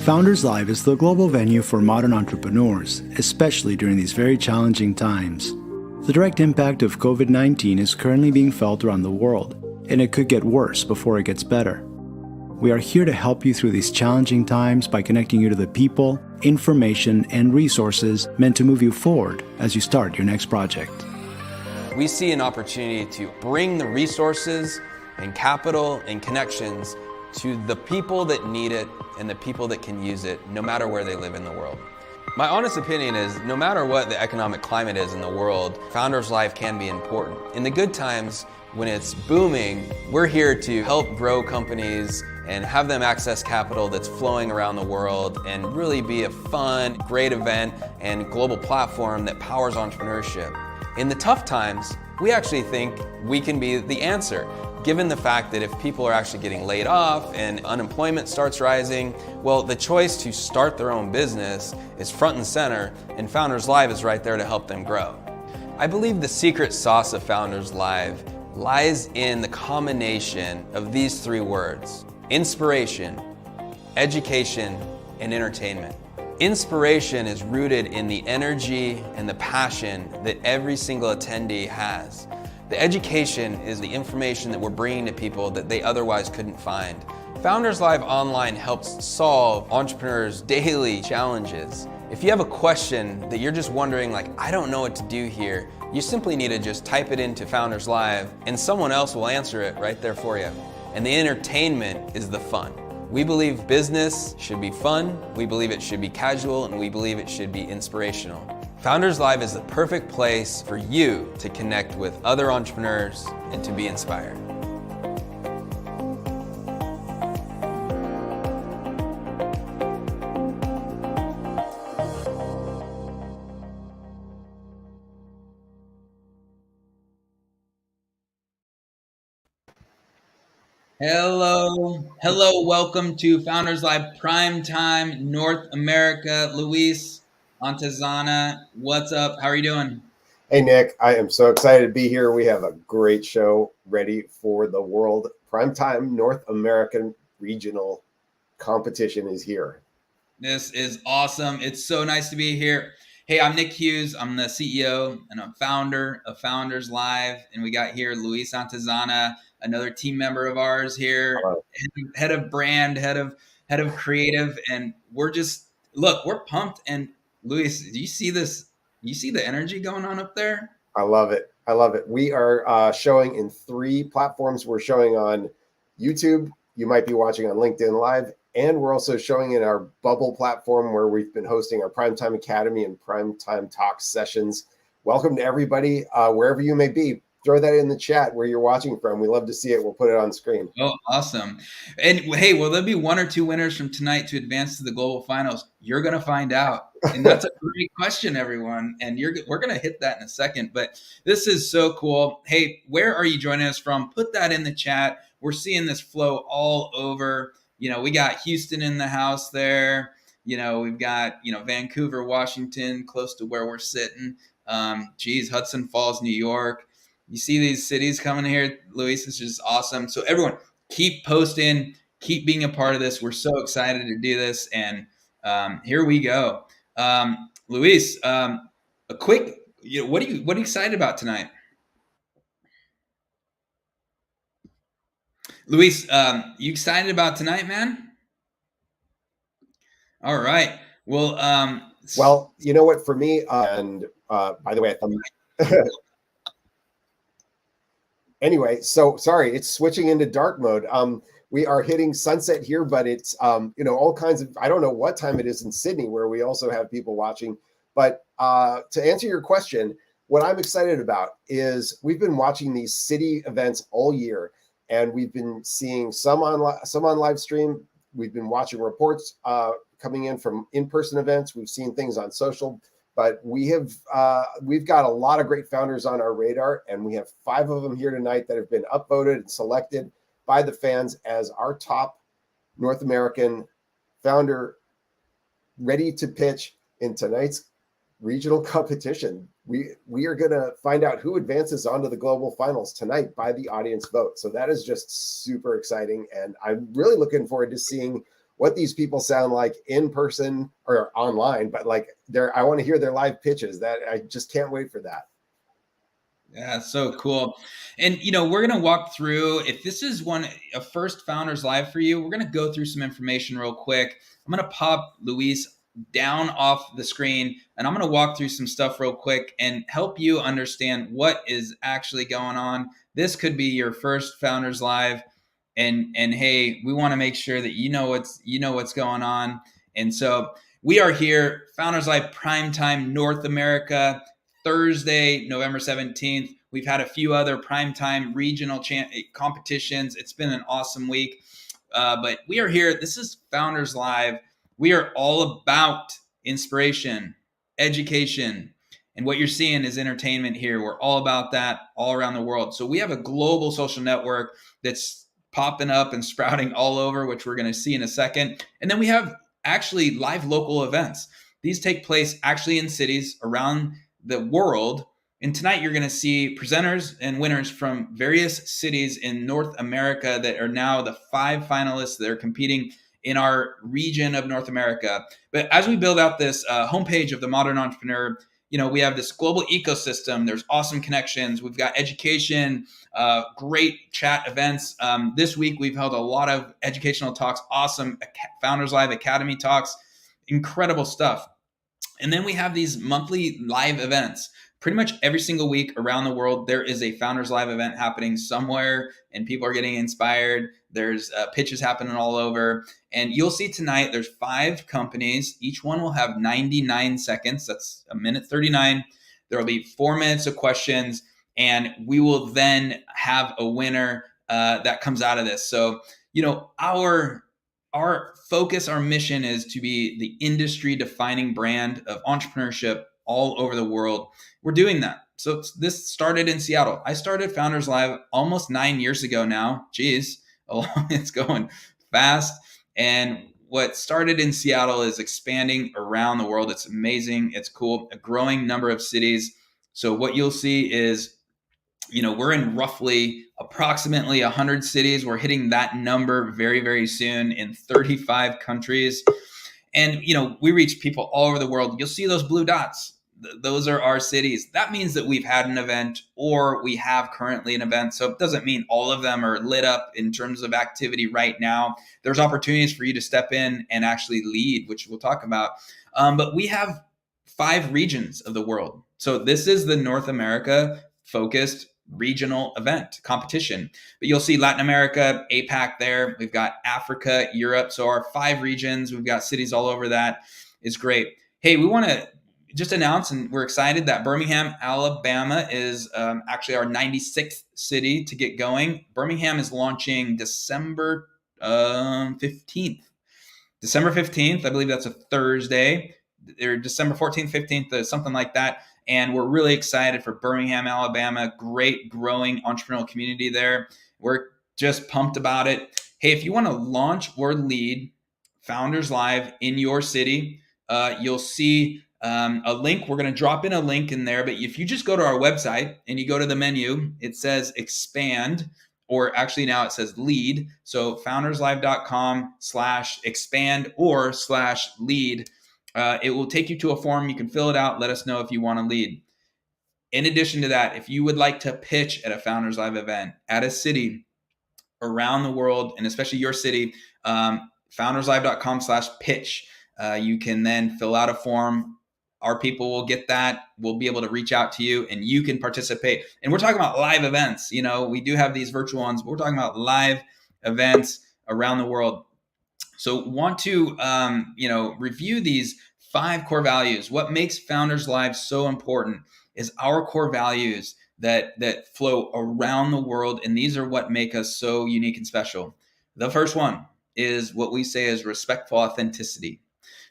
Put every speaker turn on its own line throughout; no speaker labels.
Founders Live is the global venue for modern entrepreneurs, especially during these very challenging times. The direct impact of COVID-19 is currently being felt around the world, and it could get worse before it gets better. We are here to help you through these challenging times by connecting you to the people, information, and resources meant to move you forward as you start your next project.
We see an opportunity to bring the resources and capital and connections to the people that need it and the people that can use it, no matter where they live in the world. My honest opinion is, no matter what the economic climate is in the world, Founders Live can be important. In the good times, when it's booming, we're here to help grow companies and have them access capital that's flowing around the world and really be a fun, great event and global platform that powers entrepreneurship. In the tough times, we actually think we can be the answer. Given the fact that if people are actually getting laid off and unemployment starts rising, well, the choice to start their own business is front and center, and Founders Live is right there to help them grow. I believe the secret sauce of Founders Live lies in the combination of these three words: inspiration, education, and entertainment. Inspiration is rooted in the energy and the passion that every single attendee has. The education is the information that we're bringing to people that they otherwise couldn't find. Founders Live Online helps solve entrepreneurs' daily challenges. If you have a question that you're just wondering, like, I don't know what to do here, you simply need to just type it into Founders Live and someone else will answer it right there for you. And the entertainment is the fun. We believe business should be fun, we believe it should be casual, and we believe it should be inspirational. Founders Live is the perfect place for you to connect with other entrepreneurs and to be inspired.
Hello, welcome to Founders Live Primetime North America. Luis Antezana, what's up? How are you doing?
Hey, Nick, I am so excited to be here. We have a great show ready for the world. Primetime North American regional competition is here.
This is awesome. It's so nice to be here. Hey, I'm Nick Hughes. I'm the CEO and I'm founder of Founders Live. And we got here Luis Antezana, another team member of ours here, head of brand, head of creative. And we're pumped. And Luis, do you see this? You see the energy going on up there?
I love it. We are showing in 3 platforms. We're showing on YouTube. You might be watching on LinkedIn Live. And we're also showing in our Bubble platform where we've been hosting our Primetime Academy and Primetime Talk sessions. Welcome to everybody, wherever you may be. throw that in the chat where you're watching from. We love to see it. We'll put it on screen.
Oh, awesome. And hey, will there be one or two winners from tonight to advance to the global finals? You're going to find out. And that's a great question, everyone. And we're going to hit that in a second. But this is so cool. Hey, where are you joining us from? Put that in the chat. We're seeing this flow all over. We got Houston in the house there. We've got, Vancouver, Washington, close to where we're sitting. Hudson Falls, New York. You see these cities coming here, Luis. It's just awesome. So everyone, keep posting, keep being a part of this. We're so excited to do this, and here we go. Luis, a quick, what are you excited about tonight? Luis, you excited about tonight, man? All right. Well,
well, you know what? For me, and by the way, anyway, so sorry, it's switching into dark mode. We are hitting sunset here, but it's all kinds of, I don't know what time it is in Sydney, where we also have people watching. But to answer your question, what I'm excited about is we've been watching these city events all year, and we've been seeing some on live stream. We've been watching reports coming in from in-person events. We've seen things on social. But we've got a lot of great founders on our radar, and we have 5 of them here tonight that have been upvoted and selected by the fans as our top North American founder ready to pitch in tonight's regional competition. We are going to find out who advances onto the global finals tonight by the audience vote. So that is just super exciting, and I'm really looking forward to seeing what these people sound like in person or online, but I want to hear their live pitches. That I just can't wait for that.
Yeah, so cool. And we're going to walk through, if this is a first Founders Live for you, we're going to go through some information real quick. I'm going to pop Luis down off the screen, and I'm going to walk through some stuff real quick and help you understand what is actually going on. This could be your first Founders Live. And hey, we want to make sure that you know what's going on. And so we are here, Founders Live Primetime North America, Thursday, November 17th. We've had a few other primetime regional competitions. It's been an awesome week. But we are here. This is Founders Live. We are all about inspiration, education, and what you're seeing is entertainment here. We're all about that all around the world. So we have a global social network that's popping up and sprouting all over, which we're going to see in a second. And then we have actually live local events. These take place actually in cities around the world. And tonight you're going to see presenters and winners from various cities in North America that are now the 5 finalists that are competing in our region of North America. But as we build out this homepage of the Modern Entrepreneur, we have this global ecosystem. There's awesome connections. We've got education, great chat events. This week, we've held a lot of educational talks, awesome Founders Live Academy talks, incredible stuff. And then we have these monthly live events. Pretty much every single week around the world, there is a Founders Live event happening somewhere, and people are getting inspired. There's pitches happening all over. And you'll see tonight, there's 5 companies. Each one will have 99 seconds. That's a minute 39. There will be 4 minutes of questions, and we will then have a winner that comes out of this. So, our focus, our mission is to be the industry-defining brand of entrepreneurship all over the world. We're doing that. So this started in Seattle. I started Founders Live almost 9 years ago now. Geez, it's going fast. And what started in Seattle is expanding around the world. It's amazing. It's cool. A growing number of cities. So what you'll see is, we're in approximately 100 cities. We're hitting that number very, very soon in 35 countries. And, we reach people all over the world. You'll see those blue dots. Those are our cities. That means that we've had an event or we have currently an event. So it doesn't mean all of them are lit up in terms of activity right now. There's opportunities for you to step in and actually lead, which we'll talk about. But we have 5 regions of the world. So this is the North America focused regional event competition. But you'll see Latin America, APAC there. We've got Africa, Europe. So our 5 regions, we've got cities all over that. Is great. Hey, we want to just announced, and we're excited that Birmingham, Alabama is actually our 96th city to get going. Birmingham is launching December 15th. December 15th, I believe that's a Thursday, or December 14th, 15th, something like that. And we're really excited for Birmingham, Alabama. Great growing entrepreneurial community there. We're just pumped about it. Hey, if you want to launch or lead Founders Live in your city, you'll see a link. We're going to drop in a link in there. But if you just go to our website and you go to the menu, it says expand, or actually now it says lead. So founderslive.com/expand or /lead. It will take you to a form. You can fill it out. Let us know if you want to lead. In addition to that, if you would like to pitch at a Founders Live event at a city around the world, and especially your city, founderslive.com/pitch. You can then fill out a form. Our people will get that. We'll be able to reach out to you and you can participate. And we're talking about live events. We do have these virtual ones, but we're talking about live events around the world. So want to, review these 5 core values. What makes Founders Live so important is our core values that flow around the world. And these are what make us so unique and special. The first one is what we say is respectful authenticity.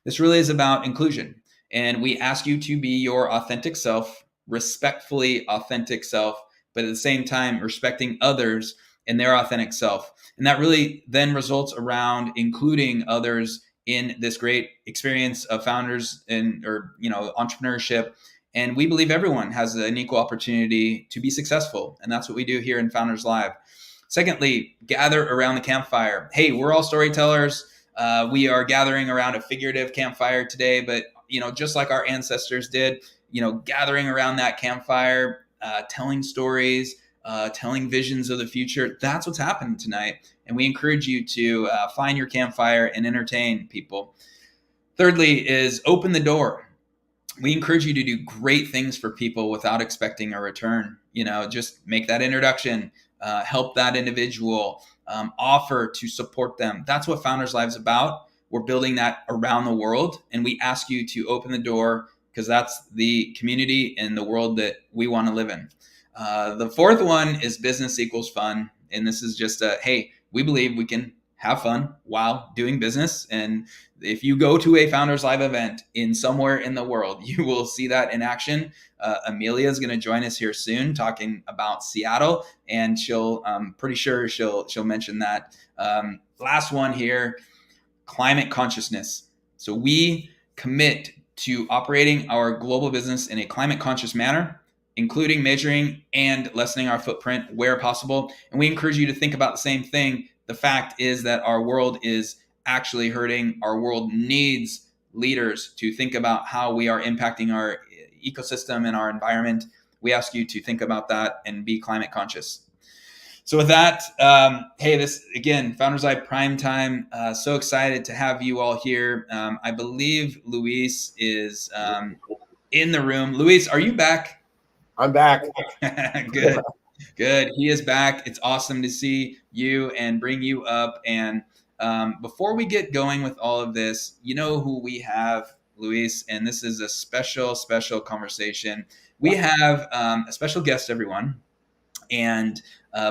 This really is about inclusion. And we ask you to be your authentic self, respectfully authentic self, but at the same time, respecting others and their authentic self. And that really then results around including others in this great experience of founders or entrepreneurship. And we believe everyone has an equal opportunity to be successful. And that's what we do here in Founders Live. Secondly, gather around the campfire. Hey, we're all storytellers. We are gathering around a figurative campfire today, but just like our ancestors did, gathering around that campfire, telling stories, telling visions of the future. That's what's happening tonight. And we encourage you to find your campfire and entertain people. Thirdly is open the door. We encourage you to do great things for people without expecting a return. Just make that introduction, help that individual, offer to support them. That's what Founders Live is about. We're building that around the world, and we ask you to open the door because that's the community and the world that we want to live in. The fourth one is business equals fun. And this is just hey, we believe we can have fun while doing business. And if you go to a Founders Live event in somewhere in the world, you will see that in action. Amelia is going to join us here soon talking about Seattle, and I'm pretty sure she'll mention that. Last one here, climate consciousness. So we commit to operating our global business in a climate conscious manner, including measuring and lessening our footprint where possible. And we encourage you to think about the same thing. The fact is that our world is actually hurting. Our world needs leaders to think about how we are impacting our ecosystem and our environment. We ask you to think about that and be climate conscious. So with that, hey, this again, Founders Live Prime Time. So excited to have you all here. I believe Luis is in the room. Luis, are you back?
I'm back.
Good. He is back. It's awesome to see you and bring you up. And before we get going with all of this, you know who we have, Luis, and this is a special, special conversation. We have a special guest, everyone, and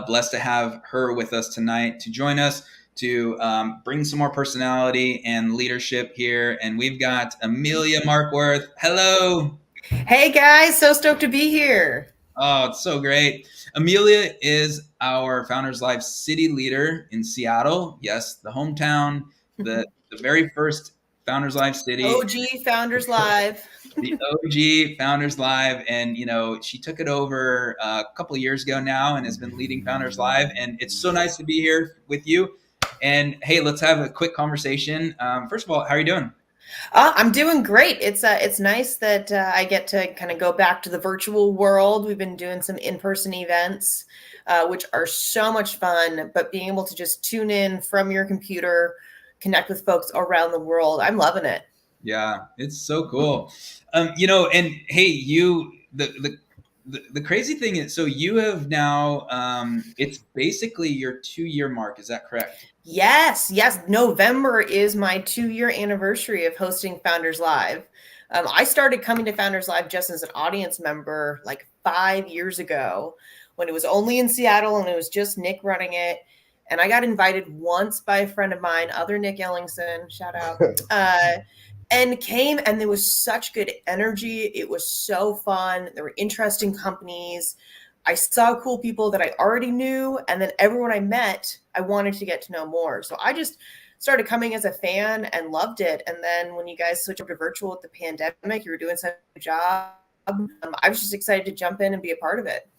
blessed to have her with us tonight to join us to bring some more personality and leadership here. And we've got Amelia Markworth. Hello.
Hey guys, so stoked to be here.
Oh, it's so great. Amelia is our Founders Live city leader in Seattle. Yes, the hometown, the very first Founders Live city.
OG Founders Live.
The OG Founders Live. And, she took it over a couple of years ago now and has been leading Founders Live. And it's so nice to be here with you. And hey, let's have a quick conversation. First of all, how are you doing?
I'm doing great. It's nice that I get to kind of go back to the virtual world. We've been doing some in-person events, which are so much fun, but being able to just tune in from your computer, connect with folks around the world. I'm loving it.
Yeah, it's so cool. And hey, the crazy thing is, so you have now, it's basically your 2-year mark. Is that correct?
Yes. November is my 2-year anniversary of hosting Founders Live. I started coming to Founders Live just as an audience member like 5 years ago when it was only in Seattle and it was just Nick running it. And I got invited once by a friend of mine, other Nick Ellingson, shout out, and came, and there was such good energy. It was so fun. There were interesting companies. I saw cool people that I already knew. And then everyone I met, I wanted to get to know more. So I just started coming as a fan and loved it. And then when you guys switched over to virtual with the pandemic, you were doing such a good job. I was just excited to jump in and be a part of it.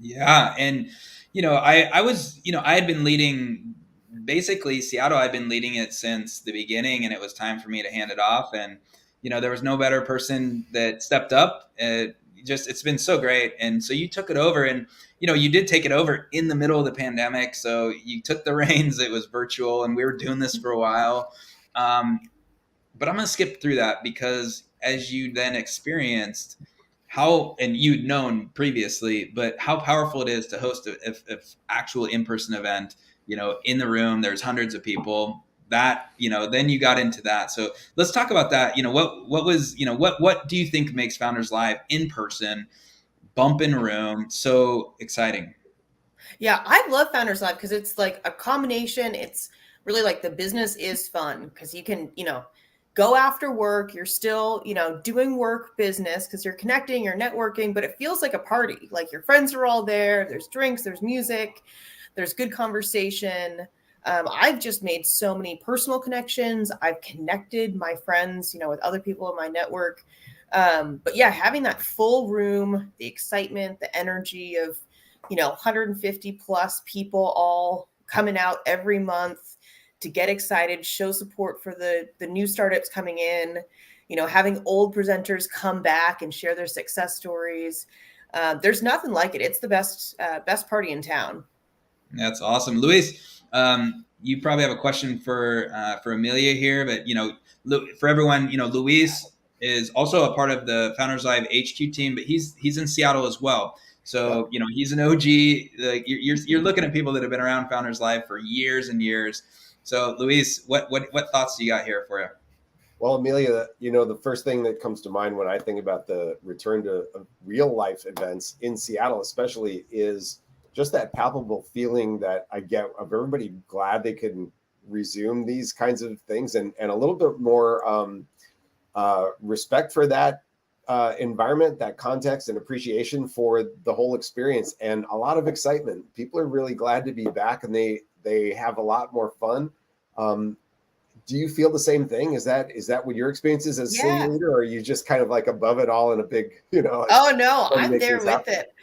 Yeah. And, I was, I had been leading basically Seattle. I'd been leading it since the beginning, and it was time for me to hand it off. And, there was no better person that stepped up. It's been so great. And so you took it over, and, you did take it over in the middle of the pandemic. So you took the reins. It was virtual, and we were doing this for a while. But I'm going to skip through that, because as you then experienced how, and you'd known previously, but how powerful it is to host a actual in-person event, in the room, there's hundreds of people that, then you got into that. So let's talk about that. What do you think makes Founders Live in person, bump in room so exciting?
Yeah, I love Founders Live because it's like a combination. It's really like the business is fun because you can, go after work. You're still, doing work business because you're connecting, you're networking, but it feels like a party. Like your friends are all there. There's drinks, there's music, there's good conversation. I've just made so many personal connections. I've connected my friends, with other people in my network. But yeah, having that full room, the excitement, the energy of, 150 plus people all coming out every month to get excited, show support for the new startups coming in, having old presenters come back and share their success stories. There's nothing like it. It's the best party in town.
That's awesome. Luis, you probably have a question for Amelia here, but, for everyone, Luis is also a part of the Founders Live HQ team, but he's in Seattle as well. So, he's an OG. Like you're looking at people that have been around Founders Live for years and years. So, Luis, what thoughts do you got here for you?
Well, Amelia, the first thing that comes to mind when I think about the return to real life events in Seattle, especially, is just that palpable feeling that I get of everybody glad they can resume these kinds of things, and a little bit more respect for that environment, that context, and appreciation for the whole experience, and a lot of excitement. People are really glad to be back, and they have a lot more fun. Do you feel the same thing? Is that what your experience is as city leader, or are you just kind of like above it all in a big,
Oh no, I'm there with it.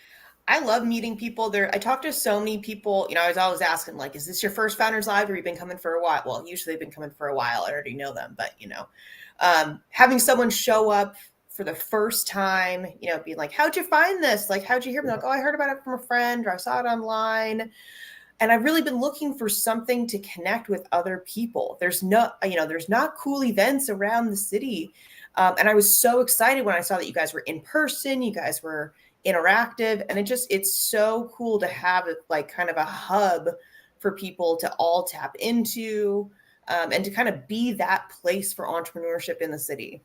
I love meeting people there. I talk to so many people, I was always asking, like, is this your first Founders Live, or you've been coming for a while? Well, usually they've been coming for a while. I already know them, but having someone show up for the first time, being like, how'd you find this? Like, how'd you hear me? Like, oh, I heard about it from a friend, or I saw it online. And I've really been looking for something to connect with other people. There's not cool events around the city. And I was so excited when I saw that you guys were in person, you guys were interactive, and it's so cool to have it like kind of a hub for people to all tap into, and to kind of be that place for entrepreneurship in the city.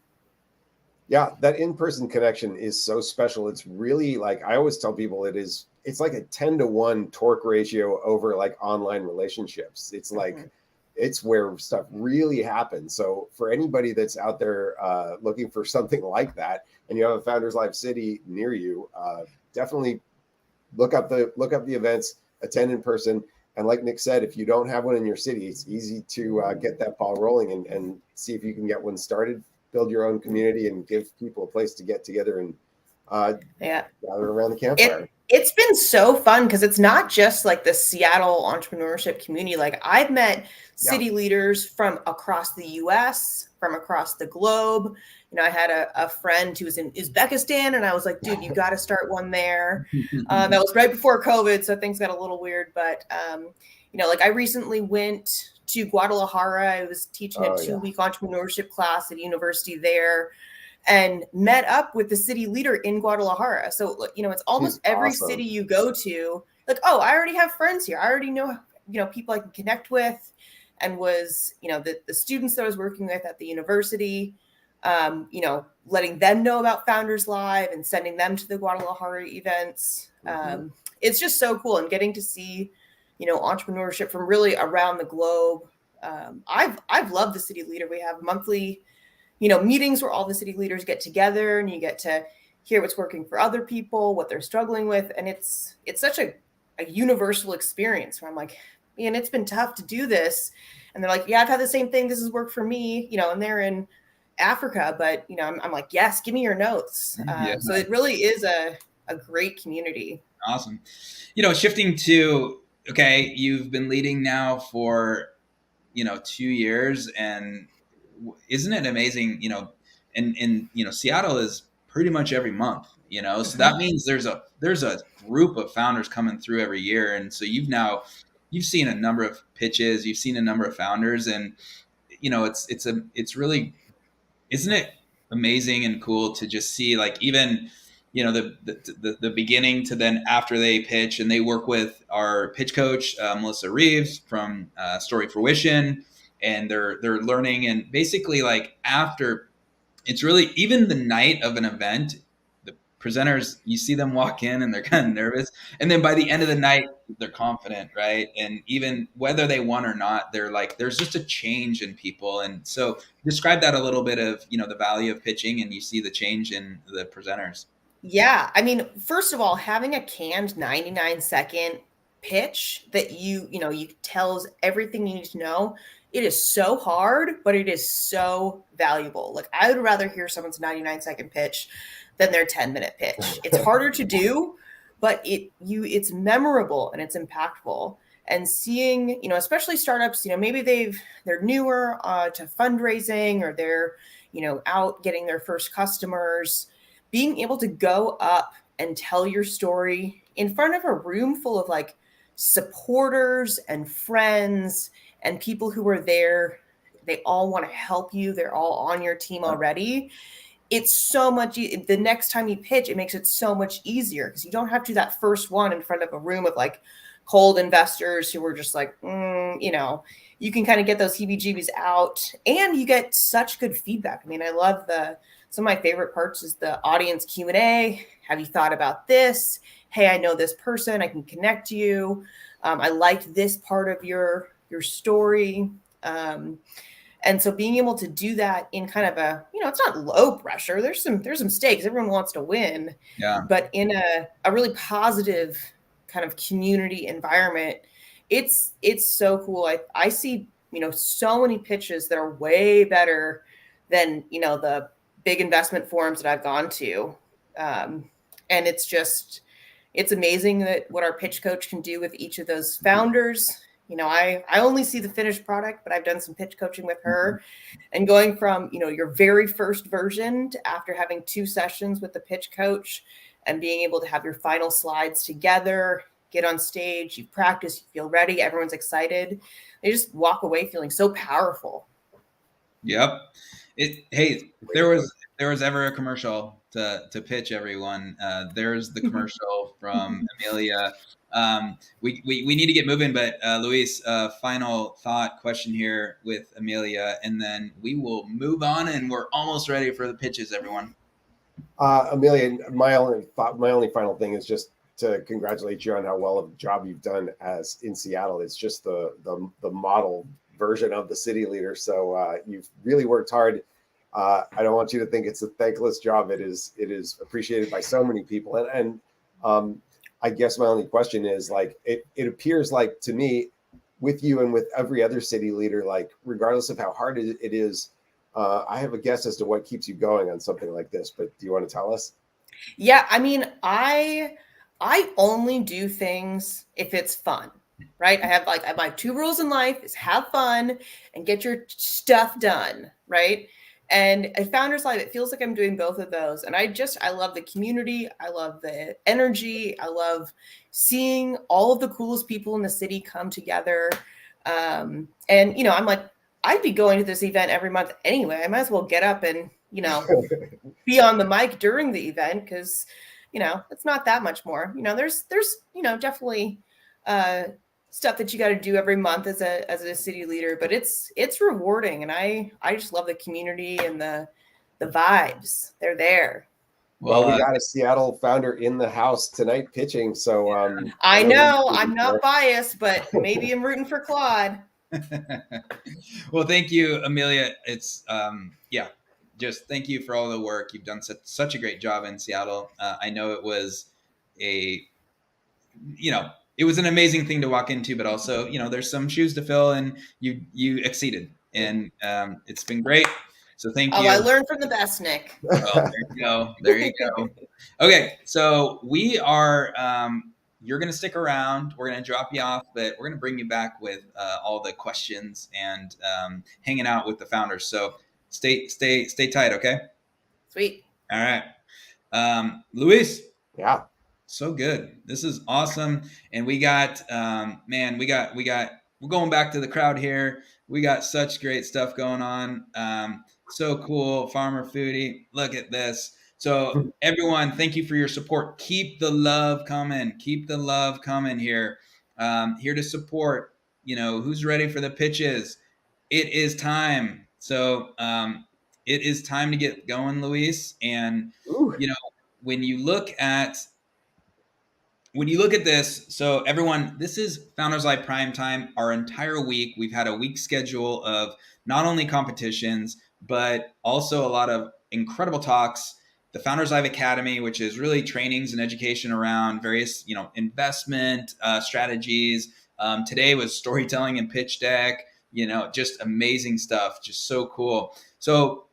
Yeah, that in-person connection is so special. It's really, like, I always tell people it's like a 10-to-1 torque ratio over like online relationships. It's like, it's where stuff really happens. So for anybody that's out there looking for something like that, and you have a Founders Live City near you, definitely look up the events, attend in person. And like Nick said, if you don't have one in your city, it's easy to get that ball rolling and see if you can get one started. Build your own community and give people a place to get together and gather around the campfire.
It's been so fun because it's not just like the Seattle entrepreneurship community. Like, I've met city leaders from across the US, from across the globe. I had a friend who was in Uzbekistan, and I was like, dude, you got to start one there. That was right before COVID, so things got a little weird. But, like, I recently went to Guadalajara. I was teaching a 2-week entrepreneurship class at a university there, and met up with the city leader in Guadalajara. So, it's almost every city you go to, like, oh, I already have friends here. I already know, people I can connect with, and was, the students that I was working with at the university. you know, letting them know about Founders Live and sending them to the Guadalajara events. It's just so cool, and getting to see, you know, entrepreneurship from really around the globe. I've loved the City Leader. We have monthly, you know, meetings where all the city leaders get together, and you get to hear what's working for other people, what they're struggling with, and it's such a universal experience where I'm like, man, it's been tough to do this, and they're like, yeah, I've had the same thing. This has worked for me, you know, and they're in Africa, but you know, I'm like, yes, give me your notes. So it really is a great community.
Awesome. You know, shifting to, okay, you've been leading now for, you know, 2 years, and isn't it amazing? You know, and you know, Seattle is pretty much every month, you know, so that means there's a group of founders coming through every year. And so you've seen a number of pitches, you've seen a number of founders, and you know, it's really, isn't it amazing and cool to just see, like, even, you know, the beginning to then after they pitch, and they work with our pitch coach, Melissa Reeves from Story Fruition, and they're learning, and basically, like, after, it's really, even the night of an event, the presenters, you see them walk in and they're kind of nervous, and then by the end of the night they're confident, right? And even whether they won or not, they're like, there's just a change in people. And so describe that a little bit of, you know, the value of pitching, and you see the change in the presenters.
Yeah, I mean, first of all, having a canned 99-second pitch that you know, you tells everything you need to know, it is so hard, but it is so valuable. Like, I would rather hear someone's 99-second pitch than their 10-minute pitch. It's harder to do, but it's memorable and it's impactful. And seeing, you know, especially startups, you know, maybe they're newer to fundraising, or they're, you know, out getting their first customers, being able to go up and tell your story in front of a room full of like supporters and friends and people who are there, they all want to help you. They're all on your team already. It's so much, the next time you pitch, it makes it so much easier, because you don't have to do that first one in front of a room of like cold investors who were just like, you know, you can kind of get those heebie-jeebies out, and you get such good feedback. I mean, I love some of my favorite parts is the audience Q&A. Have you thought about this? Hey, I know this person, I can connect you. I liked this part of your story. And so being able to do that in kind of a, you know, it's not low pressure. There's some stakes. Everyone wants to win, but in a really positive kind of community environment, it's so cool. I see, you know, so many pitches that are way better than, you know, the big investment forums that I've gone to. And it's amazing that what our pitch coach can do with each of those founders. You know, I only see the finished product, but I've done some pitch coaching with her, and going from, you know, your very first version to after having 2 sessions with the pitch coach and being able to have your final slides together, get on stage, you practice, you feel ready, everyone's excited. They just walk away feeling so powerful. Hey,
if there was ever a commercial to pitch everyone, there's the commercial from Amelia. We need to get moving, but Luis, final thought question here with Amelia, and then we will move on, and we're almost ready for the pitches, everyone.
Amelia, my only final thing is just to congratulate you on how well of a job you've done as in Seattle. It's just the model version of the city leader. So you've really worked hard. I don't want you to think it's a thankless job. It is appreciated by so many people. And I guess my only question is, like, it appears like to me, with you and with every other city leader, like, regardless of how hard it is, I have a guess as to what keeps you going on something like this, but do you want to tell us?
Yeah, I mean, I only do things if it's fun, right? I have my 2 rules in life is have fun and get your stuff done, right? And at Founders Live, it feels like I'm doing both of those. And I love the community. I love the energy. I love seeing all of the coolest people in the city come together. And, you know, I'm like, I'd be going to this event every month anyway. I might as well get up and, you know, be on the mic during the event, because, you know, it's not that much more. You know, there's you know, definitely stuff that you got to do every month as a city leader, but it's rewarding, and I just love the community and the the vibes, they're there.
Well, we got a Seattle founder in the house tonight pitching. So
I know I'm not biased, but maybe I'm rooting for Claud.
Well, thank you, Amelia. It's just thank you for all the work you've done. Such a great job in Seattle. I know it was it was an amazing thing to walk into, but also, there's some shoes to fill, and you exceeded, and it's been great. So thank you.
I learned from the best, Nick.
Well, there you go. Okay, so we are. You're going to stick around. We're going to drop you off, but we're going to bring you back with all the questions and hanging out with the founders. So stay tight, okay?
Sweet.
All right, Luis.
Yeah.
So good. This is awesome, and we got we're going back to the crowd here. We got such great stuff going on. So cool, Farmer Foodie. Look at this. So everyone, thank you for your support. Keep the love coming. Keep the love coming here. Here to support. Who's ready for the pitches? It is time. So it is time to get going, Luis. And when you look at this, so everyone, this is Founders Live Prime Time. Our entire week, we've had a week schedule of not only competitions, but also a lot of incredible talks. The Founders Live Academy, which is really trainings and education around various, investment strategies. Today was storytelling and pitch deck, just amazing stuff, just so cool. So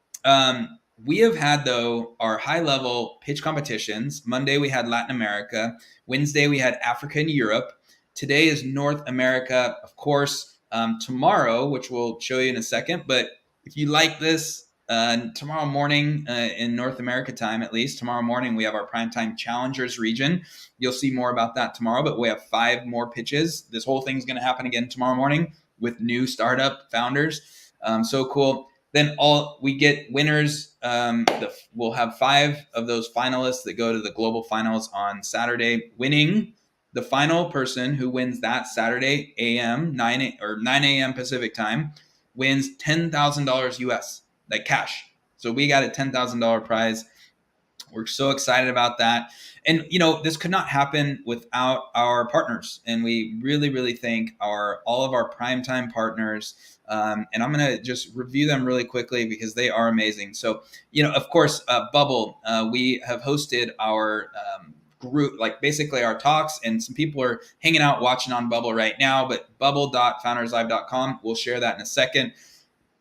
we have had, though, our high-level pitch competitions. Monday, we had Latin America. Wednesday, we had Africa and Europe. Today is North America, of course. Tomorrow, which we'll show you in a second. But if you like this, tomorrow morning in North America time, at least, tomorrow morning, we have our Primetime Challengers region. You'll see more about that tomorrow, but we have 5 more pitches. This whole thing's going to happen again tomorrow morning with new startup founders. So cool. Then we get winners. We'll have 5 of those finalists that go to the global finals on Saturday. Winning, the final person who wins that Saturday 9 a.m. Pacific time wins $10,000 US, like cash. So we got a $10,000 prize. We're so excited about that. And, this could not happen without our partners. And we really, really thank all of our primetime partners. And I'm going to just review them really quickly because they are amazing. So, of course, Bubble, we have hosted our group, like basically our talks, and some people are hanging out watching on Bubble right now, but bubble.founderslive.com. We'll share that in a second.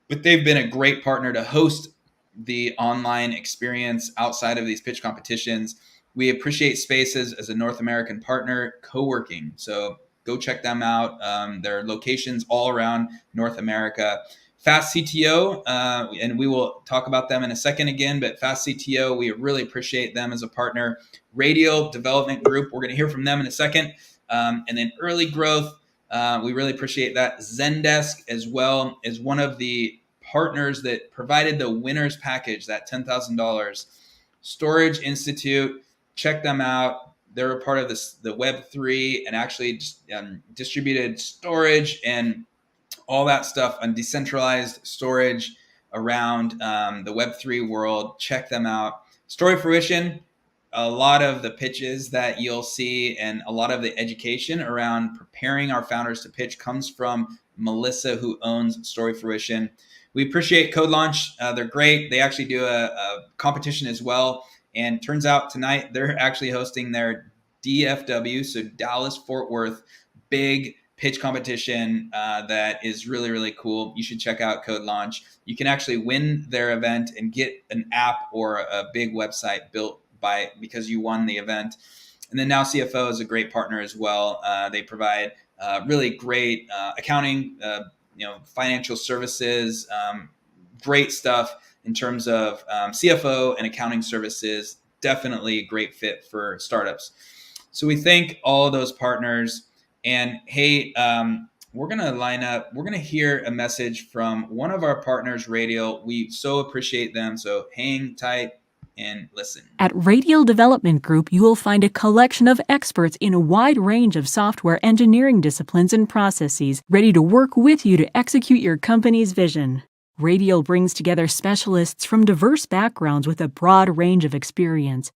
But they've been a great partner to host the online experience outside of these pitch competitions. We appreciate Spaces as a North American partner, co-working. So go check them out. There are locations all around North America. Fast CTO, and we will talk about them in a second again, but Fast CTO, we really appreciate them as a partner. Radial Development Group, we're going to hear from them in a second. And then Early Growth, we really appreciate that. Zendesk as well is one of the partners that provided the winner's package, that $10,000. Storage Institute, check them out. They're a part of the Web3 and actually distributed storage and all that stuff on decentralized storage around the Web3 world. Check them out. Story Fruition, a lot of the pitches that you'll see and a lot of the education around preparing our founders to pitch comes from Melissa, who owns Story Fruition. We appreciate Code Launch. They're great. They actually do a competition as well. And turns out tonight they're actually hosting their DFW, so Dallas Fort Worth, big pitch competition that is really, really cool. You should check out Code Launch. You can actually win their event and get an app or a big website built because you won the event. And then Now CFO is a great partner as well. They provide really great accounting, financial services, great stuff in terms of CFO and accounting services. Definitely a great fit for startups. So we thank all of those partners. And hey, we're going to line up. We're going to hear a message from one of our partners, Radial. We so appreciate them. So hang tight and listen.
At Radial Development Group, you will find a collection of experts in a wide range of software engineering disciplines and processes ready to work with you to execute your company's vision. Radial brings together specialists from diverse backgrounds with a broad range of experience.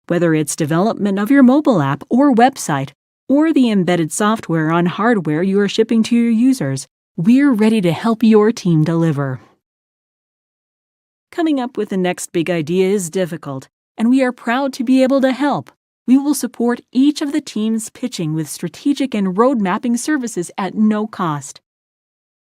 Whether it's development of your mobile app or website, or the embedded software on hardware you are shipping to your users, we're ready to help your team deliver. Coming up with the next big idea is difficult, and we are proud to be able to help. We will support each of the teams pitching with strategic and road mapping services at no cost.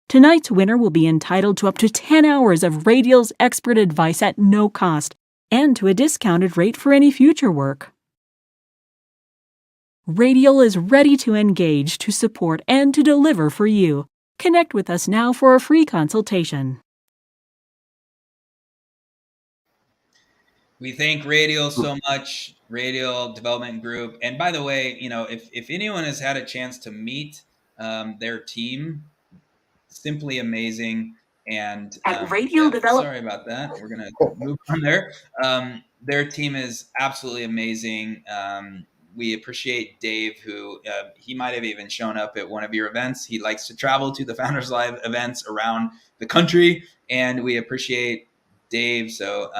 Tonight's winner will be entitled to up to 10 hours of Radial's expert advice at no cost and to a discounted rate for any future work. Radial is ready to engage, to support, and to deliver for you. Connect with us now for a free consultation.
We thank Radial so much, Radial Development Group. And by the way, if anyone has had a chance to meet their team, simply amazing. And sorry about that. We're gonna move on there. Their team is absolutely amazing. We appreciate Dave, who he might have even shown up at one of your events. He likes to travel to the Founders Live events around the country, and we appreciate Dave. So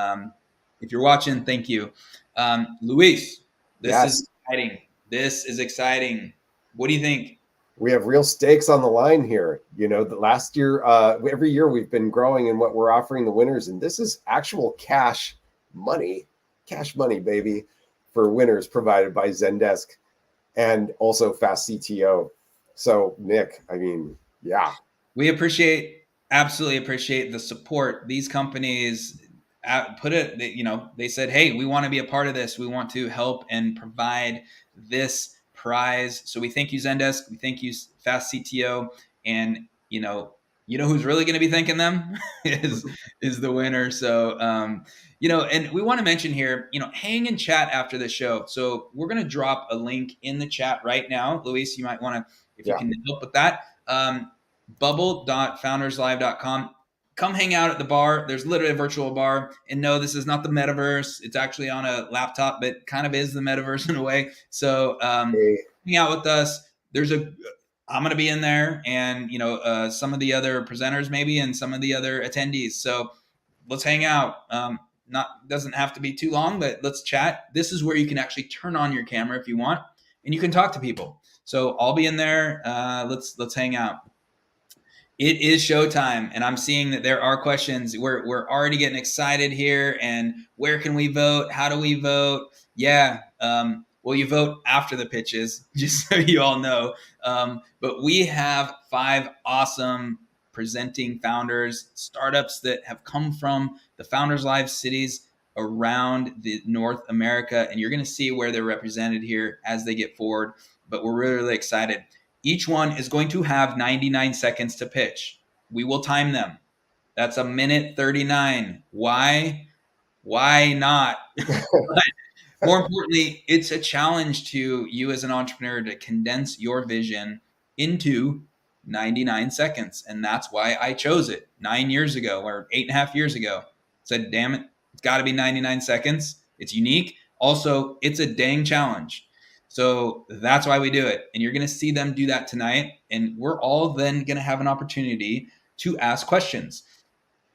if you're watching, thank you. Luis, this is exciting. This is exciting. What do you think?
We have real stakes on the line here. The last year, every year we've been growing in what we're offering the winners, and this is actual cash money, baby, for winners provided by Zendesk and also Fast CTO. So Nick, yeah.
We absolutely appreciate the support. These companies they said, hey, we want to be a part of this. We want to help and provide this prize. So we thank you, Zendesk. We thank you, Fast CTO. And you know who's really going to be thanking them is the winner. So and we want to mention here, hang and chat after the show. So we're going to drop a link in the chat right now. Luis, you might want to, if you can help with that, bubble.founderslive.com. Come hang out at the bar. There's literally a virtual bar. And no, this is not the metaverse. It's actually on a laptop, but kind of is the metaverse in a way. So hang out with us. I'm going to be in there, and some of the other presenters maybe, and some of the other attendees. So let's hang out. Doesn't have to be too long, but let's chat. This is where you can actually turn on your camera if you want, and you can talk to people. So I'll be in there. Let's hang out. It is showtime, and I'm seeing that there are questions. We're already getting excited here. And where can we vote? How do we vote? Yeah. Well, you vote after the pitches, just so you all know. But we have 5 awesome presenting founders, startups that have come from the Founders Live cities around the North America, and you're going to see where they're represented here as they get forward. But we're really, really excited. Each one is going to have 99 seconds to pitch. We will time them. That's a minute 39. Why? Why not? But more importantly, it's a challenge to you as an entrepreneur to condense your vision into 99 seconds. And that's why I chose it 9 years ago, or 8.5 years ago. Said, damn it, it's got to be 99 seconds. It's unique. Also, it's a dang challenge. So that's why we do it. And you're going to see them do that tonight. And we're all then going to have an opportunity to ask questions.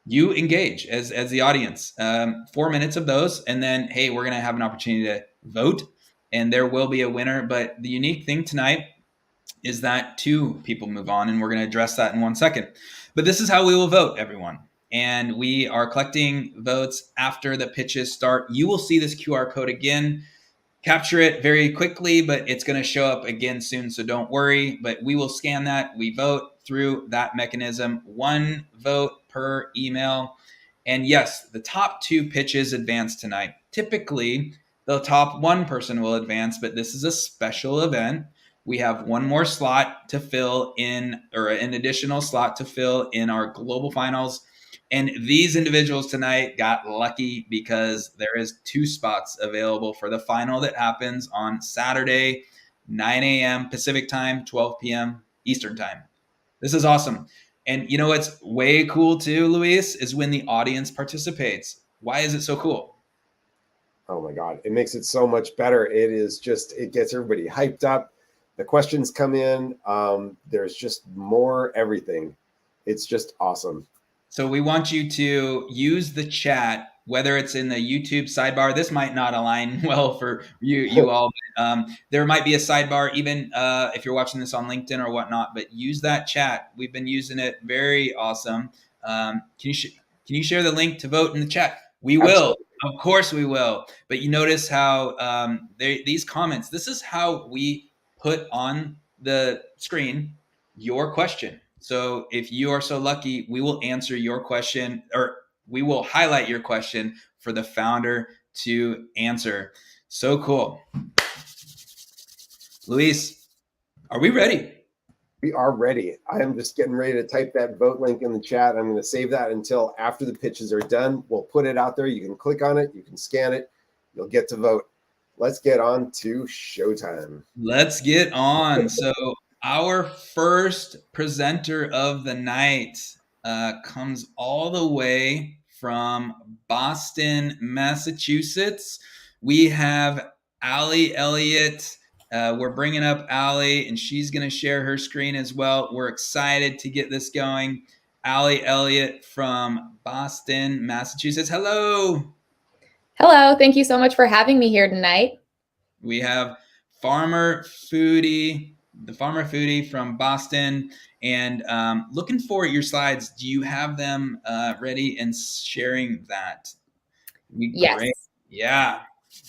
You engage as the audience, 4 minutes of those. And then, hey, we're going to have an opportunity to vote, and there will be a winner. But the unique thing tonight is that 2 people move on, and we're going to address that in 1 second. But this is how we will vote, everyone. And we are collecting votes after the pitches start. You will see this QR code again. Capture it very quickly, but it's going to show up again soon, so don't worry. But we will scan that. We vote through that mechanism. 1 vote per email. And yes, the top 2 pitches advance tonight. Typically, the top 1 person will advance, but this is a special event. We have 1 more slot to fill in, or an additional slot to fill in our global finals. And these individuals tonight got lucky because there is 2 spots available for the final that happens on Saturday, 9 a.m. Pacific time, 12 p.m. Eastern time. This is awesome. And you know what's way cool too, Luis, is when the audience participates. Why is it so cool?
Oh my God, it makes it so much better. It gets everybody hyped up. The questions come in. There's just more everything. It's just awesome.
So we want you to use the chat, whether it's in the YouTube sidebar. This might not align well for you all. But, there might be a sidebar, even if you're watching this on LinkedIn or whatnot. But use that chat. We've been using it. Very awesome. Can you share the link to vote in the chat? We will.
Absolutely.
Of course we will. But you notice how these comments. This is how we put on the screen your question. So if you are so lucky, we will answer your question, or we will highlight your question for the founder to answer. So cool. Luis, are we ready?
We are ready. I am just getting ready to type that vote link in the chat. I'm going to save that until after the pitches are done. We'll put it out there. You can click on it. You can scan it. You'll get to vote. Let's get on to showtime.
Let's get on. So our first presenter of the night comes all the way from Boston, Massachusetts. We have Elliott. We're bringing up Allie, and she's going to share her screen as well. We're excited to get this going. Elliott from Boston, Massachusetts. Hello.
Hello. Thank you so much for having me here tonight.
We have Farmer Foodie, the Farmer Foodie from Boston, and looking for your slides. Do you have them ready and sharing that?
Yes.
Great. Yeah.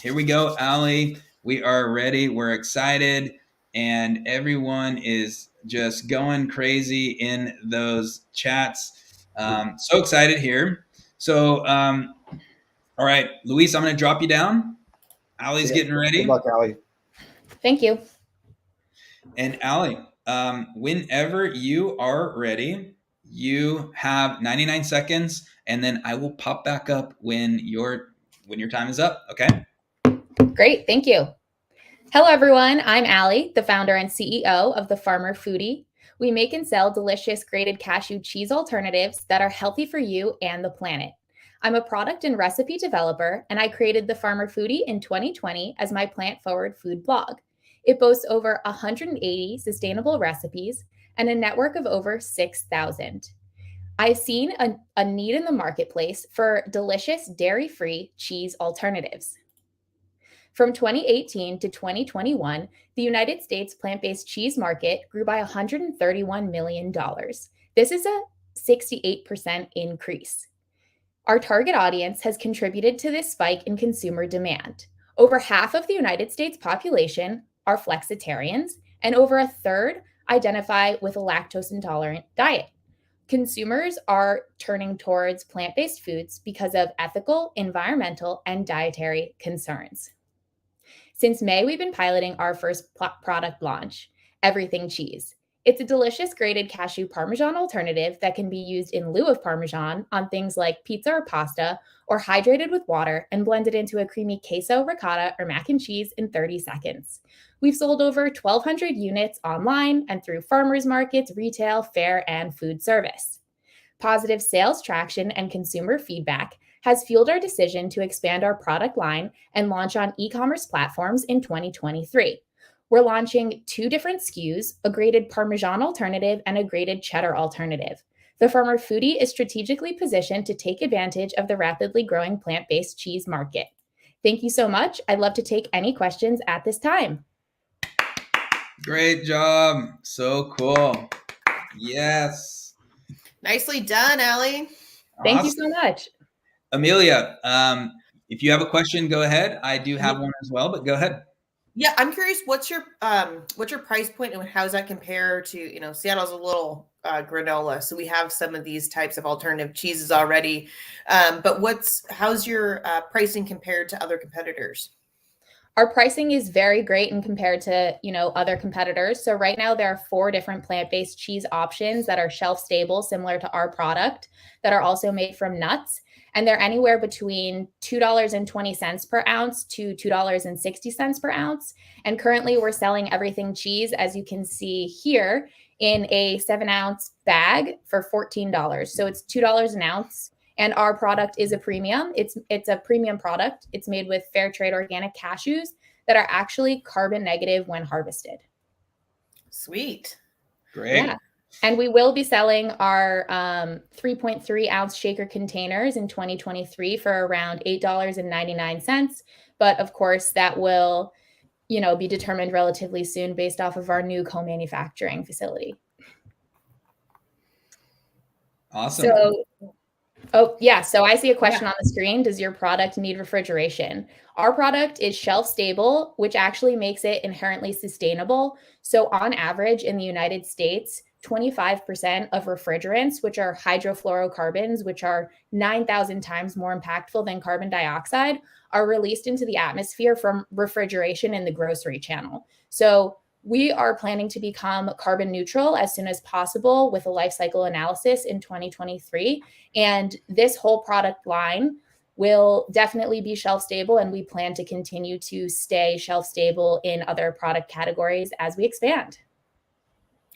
Here we go, Allie. We are ready. We're excited, and everyone is just going crazy in those chats. So excited here. So, all right, Luis, I'm going to drop you down. Allie's getting ready.
Good luck, Allie.
Thank you.
And Allie, whenever you are ready, you have 99 seconds, and then I will pop back up when your time is up. Okay.
Great. Thank you. Hello, everyone. I'm Allie, the founder and CEO of the Farmer Foodie. We make and sell delicious grated cashew cheese alternatives that are healthy for you and the planet. I'm a product and recipe developer, and I created the Farmer Foodie in 2020 as my plant-forward food blog. It boasts over 180 sustainable recipes and a network of over 6,000. I've seen a need in the marketplace for delicious dairy-free cheese alternatives. From 2018 to 2021, the United States plant-based cheese market grew by $131 million. This is a 68% increase. Our target audience has contributed to this spike in consumer demand. Over half of the United States population are flexitarians, and over a third identify with a lactose-intolerant diet. Consumers are turning towards plant-based foods because of ethical, environmental, and dietary concerns. Since May, we've been piloting our first product launch, Everything Cheese. It's a delicious grated cashew Parmesan alternative that can be used in lieu of Parmesan on things like pizza or pasta, or hydrated with water and blended into a creamy queso, ricotta, or mac and cheese in 30 seconds. We've sold over 1,200 units online and through farmers markets, retail, fair, and food service. Positive sales traction and consumer feedback has fueled our decision to expand our product line and launch on e-commerce platforms in 2023. We're launching 2 different SKUs, a grated Parmesan alternative and a grated cheddar alternative. The Farmer Foodie is strategically positioned to take advantage of the rapidly growing plant-based cheese market. Thank you so much. I'd love to take any questions at this time.
Great job. So cool. Yes.
Nicely done, Allie.
Thank you so much.
Amelia, if you have a question, go ahead. I do have one as well, but go ahead.
Yeah, I'm curious. What's your price point, and how does that compare to Seattle's a little granola, so we have some of these types of alternative cheeses already. But how's your pricing compared to other competitors?
Our pricing is very great and compared to, other competitors. So right now there are 4 different plant-based cheese options that are shelf stable, similar to our product, that are also made from nuts. And they're anywhere between $2.20 per ounce to $2.60 per ounce. And currently we're selling Everything Cheese, as you can see here, in a 7-ounce bag for $14. So it's $2 an ounce. And our product is a premium. It's a premium product. It's made with fair trade organic cashews that are actually carbon negative when harvested.
Sweet.
Great.
Yeah. And we will be selling our 3.3 ounce shaker containers in 2023 for around $8.99. But of course, that will, be determined relatively soon based off of our new co-manufacturing facility.
Awesome.
So I see a question on the screen. Does your product need refrigeration? Our product is shelf stable, which actually makes it inherently sustainable. So on average in the United States, 25% of refrigerants, which are hydrofluorocarbons, which are 9,000 times more impactful than carbon dioxide, are released into the atmosphere from refrigeration in the grocery channel. So we are planning to become carbon neutral as soon as possible with a life cycle analysis in 2023. And this whole product line will definitely be shelf stable, and we plan to continue to stay shelf stable in other product categories as we expand.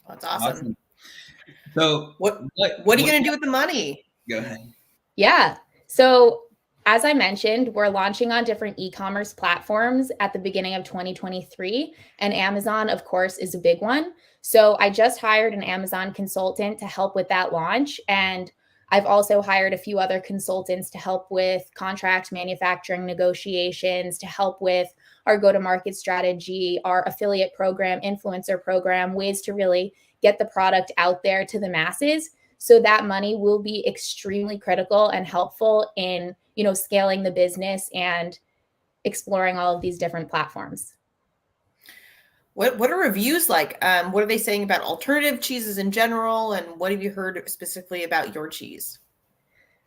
That's awesome.
So
what are you going to do with the money?
Go ahead.
Yeah. So as I mentioned, we're launching on different e-commerce platforms at the beginning of 2023, and Amazon, of course, is a big one. So I just hired an Amazon consultant to help with that launch, and I've also hired a few other consultants to help with contract manufacturing negotiations, to help with our go-to-market strategy, our affiliate program, influencer program, ways to really get the product out there to the masses. So that money will be extremely critical and helpful in, scaling the business and exploring all of these different platforms.
What are reviews like? What are they saying about alternative cheeses in general? And what have you heard specifically about your cheese?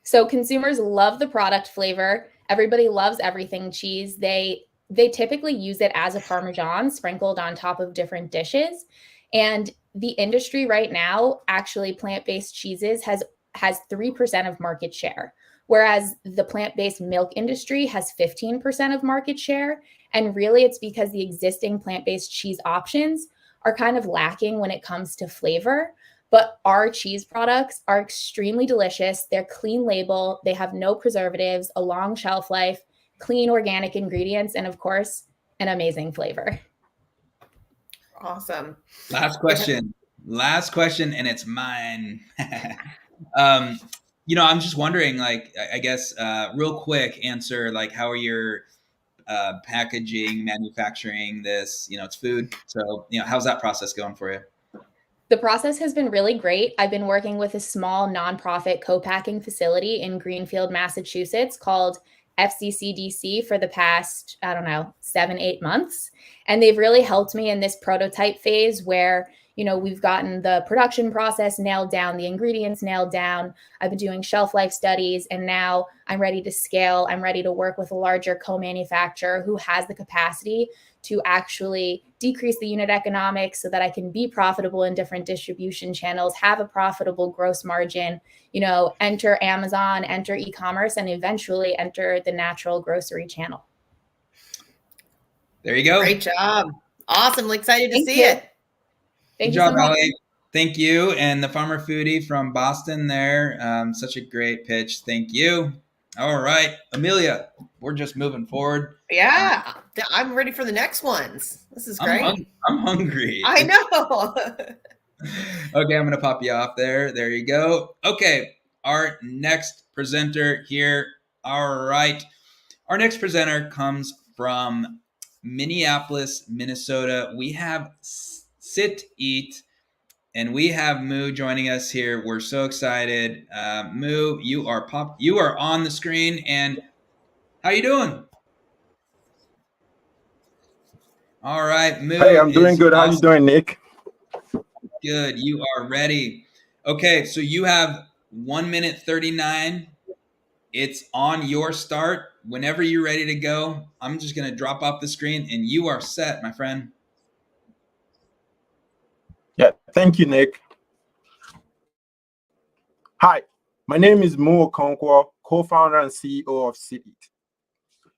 So consumers love the product flavor. Everybody loves everything cheese. They typically use it as a Parmesan sprinkled on top of different dishes. And the industry right now, actually plant-based cheeses has 3% of market share, whereas the plant-based milk industry has 15% of market share. And really it's because the existing plant-based cheese options are kind of lacking when it comes to flavor. But our cheese products are extremely delicious. They're clean label. They have no preservatives, a long shelf life, clean organic ingredients, and of course, an amazing flavor.
Awesome.
Last question, and it's mine. I'm just wondering, I guess, real quick answer, how are your packaging, manufacturing this? It's food. So, how's that process going for you?
The process has been really great. I've been working with a small nonprofit co-packing facility in Greenfield, Massachusetts called FCCDC for the past, 7-8 months. And they've really helped me in this prototype phase where, we've gotten the production process nailed down, the ingredients nailed down. I've been doing shelf life studies, and now I'm ready to scale. I'm ready to work with a larger co-manufacturer who has the capacity to actually decrease the unit economics so that I can be profitable in different distribution channels, have a profitable gross margin, enter Amazon, enter e-commerce, and eventually enter the natural grocery channel.
There you go.
Great job. Awesome. Excited to see it.
Thank
you
so
job,
much.
Elliott. Thank you. And the Farmer Foodie from Boston there. Such a great pitch. Thank you. All right, Amelia, we're just moving forward.
Yeah, I'm ready for the next ones. This is great.
I'm hungry.
I know.
Okay, I'm going to pop you off there. There you go. Okay, our next presenter here. All right. Our next presenter comes from Minneapolis, Minnesota. We have SitEat, and we have Moo joining us here. We're so excited. Moo, you are on the screen, and how you doing? All right, Moo.
Hey, I'm doing good.
Awesome.
How you doing, Nick?
Good. You are ready. Okay, so you have 1 minute 39. It's on your start. Whenever you're ready to go, I'm just going to drop off the screen, and you are set, my friend.
Yeah, thank you, Nick. Hi, my name is Okonkwo, co-founder and CEO of SitEat.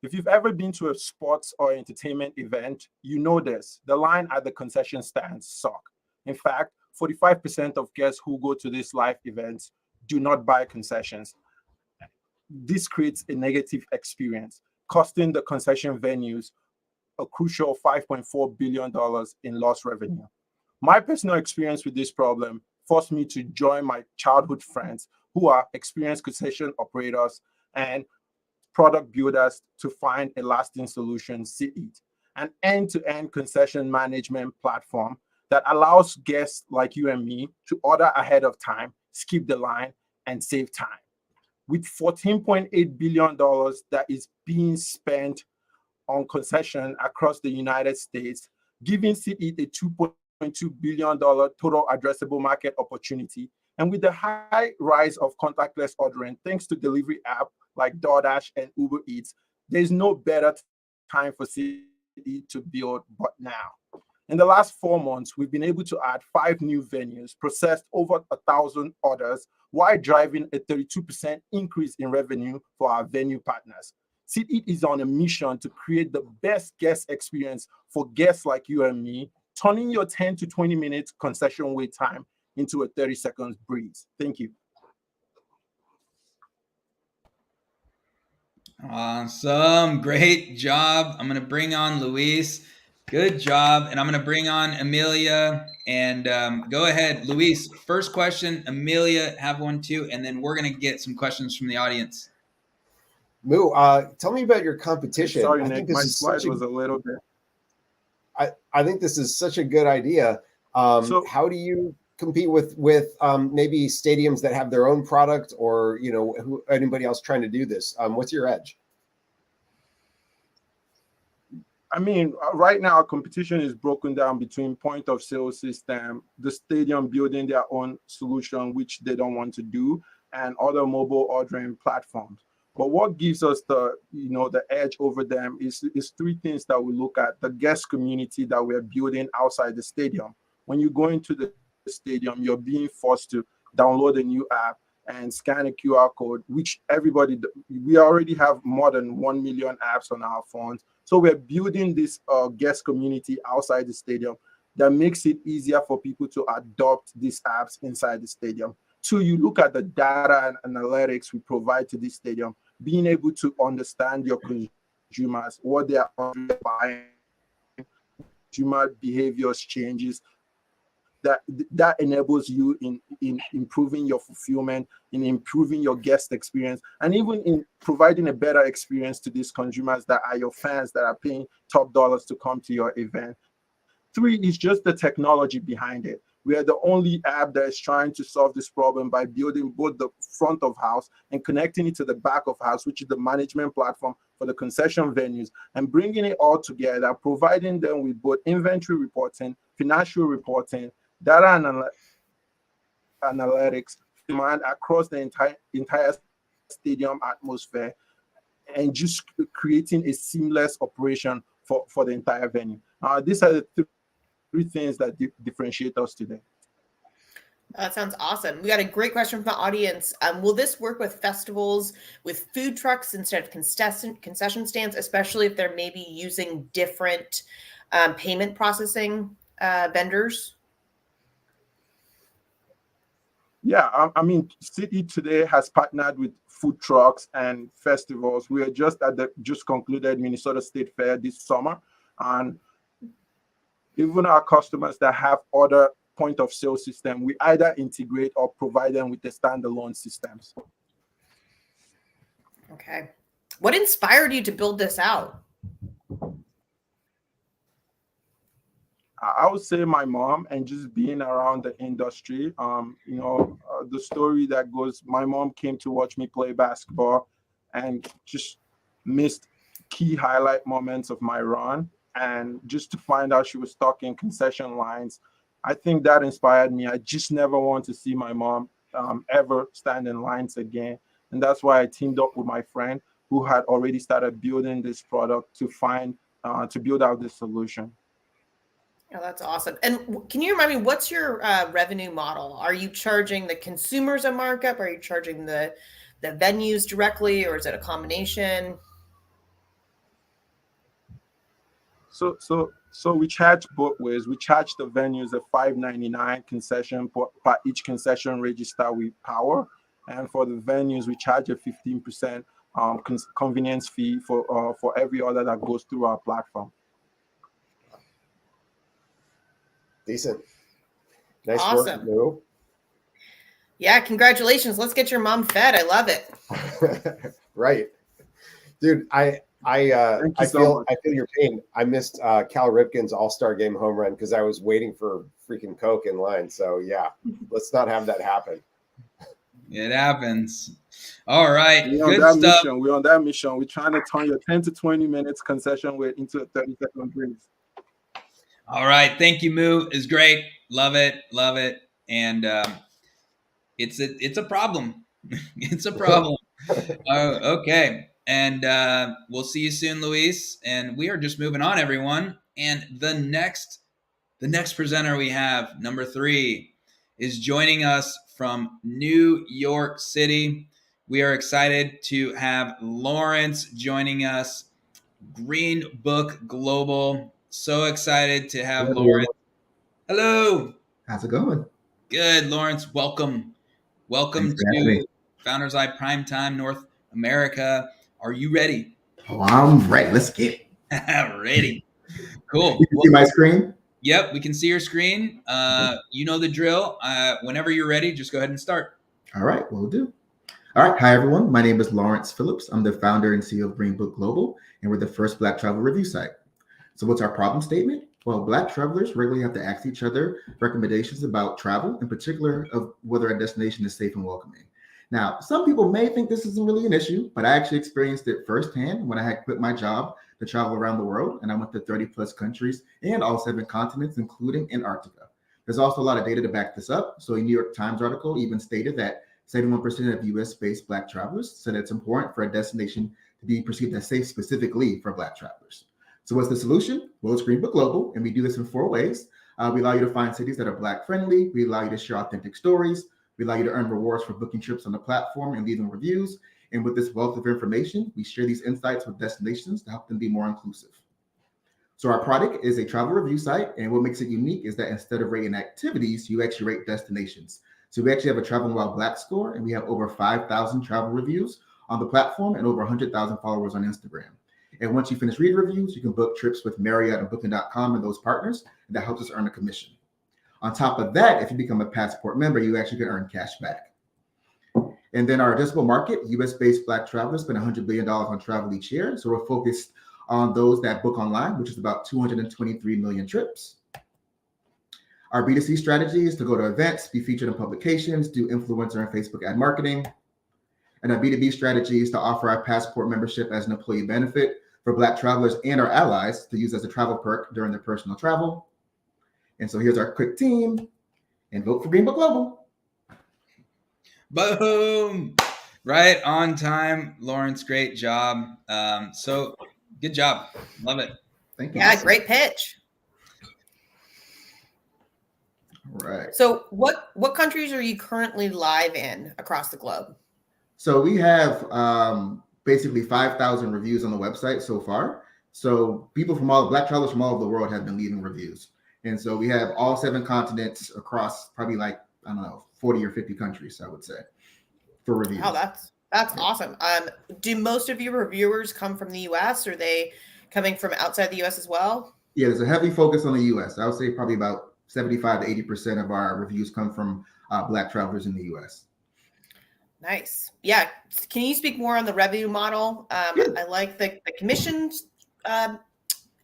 If you've ever been to a sports or entertainment event, you know this. The line at the concession stands suck. In fact, 45% of guests who go to these live events do not buy concessions. This creates a negative experience, costing the concession venues a crucial $5.4 billion in lost revenue. My personal experience with this problem forced me to join my childhood friends who are experienced concession operators and product builders to find a lasting solution, SitEat, an end-to-end concession management platform that allows guests like you and me to order ahead of time, skip the line, and save time. With $14.8 billion that is being spent on concession across the United States, giving SitEat a $2.2 billion total addressable market opportunity. And with the high rise of contactless ordering, thanks to delivery app like DoorDash and Uber Eats, there's no better time for SitEat to build but now. In the last 4 months, we've been able to add 5 new venues, processed over 1,000 orders, while driving a 32% increase in revenue for our venue partners. SitEat is on a mission to create the best guest experience for guests like you and me, turning your 10 to 20 minutes concession wait time into a 30 seconds breeze. Thank you.
Awesome. Great job. I'm going to bring on Luis. Good job. And I'm going to bring on Amelia. And go ahead, Luis. First question. Amelia, have one too. And then we're going to get some questions from the audience.
Moo, tell me about your competition.
Sorry,
I
Nick,
think this
my
is
slide was a little bit.
I think this is such a good idea. How do you compete with maybe stadiums that have their own product, or anybody else trying to do this? What's your edge?
I mean, right now, competition is broken down between point of sale system, the stadium building their own solution, which they don't want to do, and other mobile ordering platforms. But what gives us the edge over them is 3 things that we look at: the guest community that we're building outside the stadium. When you go into the stadium, you're being forced to download a new app and scan a QR code, which we already have more than 1 million apps on our phones. So we're building this guest community outside the stadium that makes it easier for people to adopt these apps inside the stadium. 2, you look at the data and analytics we provide to this stadium, being able to understand your consumers, what they are buying, consumer behaviors changes. That enables you in improving your fulfillment, in improving your guest experience, and even in providing a better experience to these consumers that are your fans, that are paying top dollars to come to your event. 3 is just the technology behind it. We are the only app that is trying to solve this problem by building both the front of house and connecting it to the back of house, which is the management platform for the concession venues, and bringing it all together, providing them with both inventory reporting, financial reporting, data analytics, demand across the entire stadium atmosphere, and just creating a seamless operation for the entire venue. These are the 3 things that differentiate us today.
That sounds awesome. We got a great question from the audience. Will this work with festivals, with food trucks instead of concession stands, especially if they're maybe using different payment processing vendors?
Yeah, I mean, SitEat today has partnered with food trucks and festivals. We are just at the just concluded Minnesota State Fair this summer, and even our customers that have other point of sale system, we either integrate or provide them with the standalone systems.
Okay. What inspired you to build this out?
I would say my mom, and just being around the industry. The story that goes, my mom came to watch me play basketball and just missed key highlight moments of my run. And just to find out she was stuck in concession lines, I think that inspired me. I just never want to see my mom ever stand in lines again. And that's why I teamed up with my friend who had already started building this product to build out this solution.
Oh, that's awesome. And can you remind me, what's your revenue model? Are you charging the consumers a markup? Are you charging the venues directly, or is it a combination?
So we charge both ways. We charge the venues a $5.99 concession per each concession register we power, and for the venues we charge a 15% convenience fee for every order that goes through our platform.
Decent. Nice
Awesome.
work, Lou.
Yeah, congratulations. Let's get your mom fed. I love it.
Right. Dude, I feel your pain. I missed Cal Ripken's All-Star Game home run because I was waiting for freaking Coke in line. So yeah, let's not have that happen.
It happens. All right.
We're on
Good
that
stuff.
mission. We're on that mission. We're trying to turn your 10 to 20 minutes concession into a 30-second breeze.
All right. Thank you, Moo. It's great. Love it. Love it. And it's a problem. It's a problem. Okay. And we'll see you soon, Luis. And we are just moving on, everyone. And the next presenter we have, number 3, is joining us from New York City. We are excited to have Lawrence joining us, Green Book Global. So excited to have Lawrence. Hello.
How's it going?
Good, Lawrence. Welcome. Welcome to Founders Eye Primetime North America. Are you ready?
Oh, I'm ready. Let's get it.
Ready. Cool.
You can see my screen?
Yep, we can see your screen. You know the drill. Whenever you're ready, just go ahead and start.
All right, will do. All right, hi everyone. My name is Lawrence Phillips. I'm the founder and CEO of Green Book Global, and we're the first Black travel review site. So what's our problem statement? Well, Black travelers regularly have to ask each other recommendations about travel, in particular of whether a destination is safe and welcoming. Now, some people may think this isn't really an issue, but I actually experienced it firsthand when I had quit my job to travel around the world, and I went to 30 plus countries and all 7 continents, including Antarctica. There's also a lot of data to back this up. So a New York Times article even stated that 71% of US-based Black travelers said it's important for a destination to be perceived as safe specifically for Black travelers. So what's the solution? Well, it's Green Book Global, and we do this in 4 ways. We allow you to find cities that are Black friendly. We allow you to share authentic stories. We allow you to earn rewards for booking trips on the platform and leaving reviews. And with this wealth of information, we share these insights with destinations to help them be more inclusive. So our product is a travel review site, and what makes it unique is that instead of rating activities, you actually rate destinations. So we actually have a Travel While Black score, and we have over 5,000 travel reviews on the platform and over 100,000 followers on Instagram. And once you finish reading reviews, you can book trips with Marriott and Booking.com and those partners, and that helps us earn a commission. On top of that, if you become a Passport member, you actually can earn cash back. And then our addressable market, US-based Black travelers spend $100 billion on travel each year. So we're focused on those that book online, which is about 223 million trips. Our B2C strategy is to go to events, be featured in publications, do influencer and Facebook ad marketing. And our B2B strategy is to offer our Passport membership as an employee benefit for Black travelers and our allies to use as a travel perk during their personal travel. And so here's our quick team, and vote for Green Book Global.
Boom! Right on time, Lawrence. Great job. So good job. Love it.
Thank you.
Yeah, great pitch.
All right.
So what countries are you currently live in across the globe?
So we have basically 5,000 reviews on the website so far. So people from Black travelers from all over the world have been leaving reviews. And so we have all 7 continents across probably 40 or 50 countries, I would say, for reviews.
Oh, that's awesome. Do most of your reviewers come from the US, or are they coming from outside the US as well?
Yeah, there's a heavy focus on the US. I would say probably about 75 to 80% of our reviews come from Black travelers in the US.
Nice. Yeah. Can you speak more on the revenue model? I like the commissions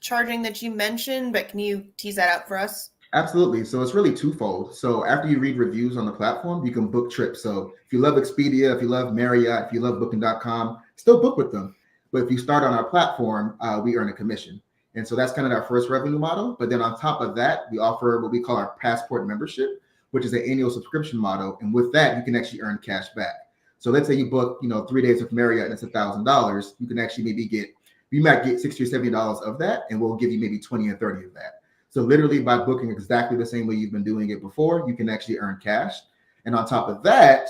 charging that you mentioned, but can you tease that out for us?
Absolutely. So it's really twofold. So after you read reviews on the platform, you can book trips. So if you love Expedia, if you love Marriott, if you love Booking.com, still book with them. But if you start on our platform, we earn a commission. And so that's kind of our first revenue model. But then on top of that, we offer what we call our Passport membership, which is an annual subscription model. And with that, you can actually earn cash back. So let's say you book, 3 days with Marriott and it's $1,000. You can actually you might get $60 or $70 of that, and we'll give you maybe 20 or 30 of that. So literally by booking exactly the same way you've been doing it before, you can actually earn cash. And on top of that,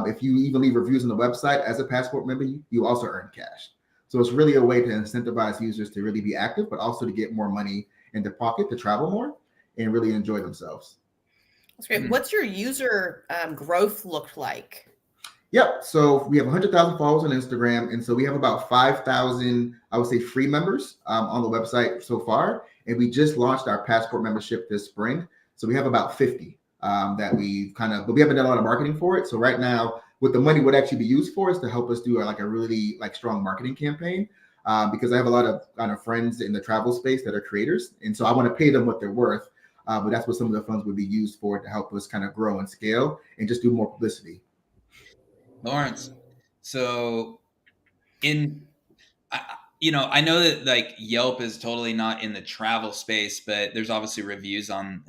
if you even leave reviews on the website as a Passport member, you also earn cash. So it's really a way to incentivize users to really be active, but also to get more money in their pocket to travel more and really enjoy themselves.
That's great. What's your user growth look like?
Yep. So we have 100,000 followers on Instagram. And so we have about 5,000, I would say, free members on the website so far. And we just launched our Passport membership this spring. So we have about 50. that we but we haven't done a lot of marketing for it. So right now, what the money would actually be used for is to help us do like a really like strong marketing campaign. Because I have a lot of kind of friends in the travel space that are creators. And so I want to pay them what they're worth. But that's what some of the funds would be used for, to help us kind of grow and scale and just do more publicity.
Lawrence, so I know that like Yelp is totally not in the travel space, but there's obviously reviews on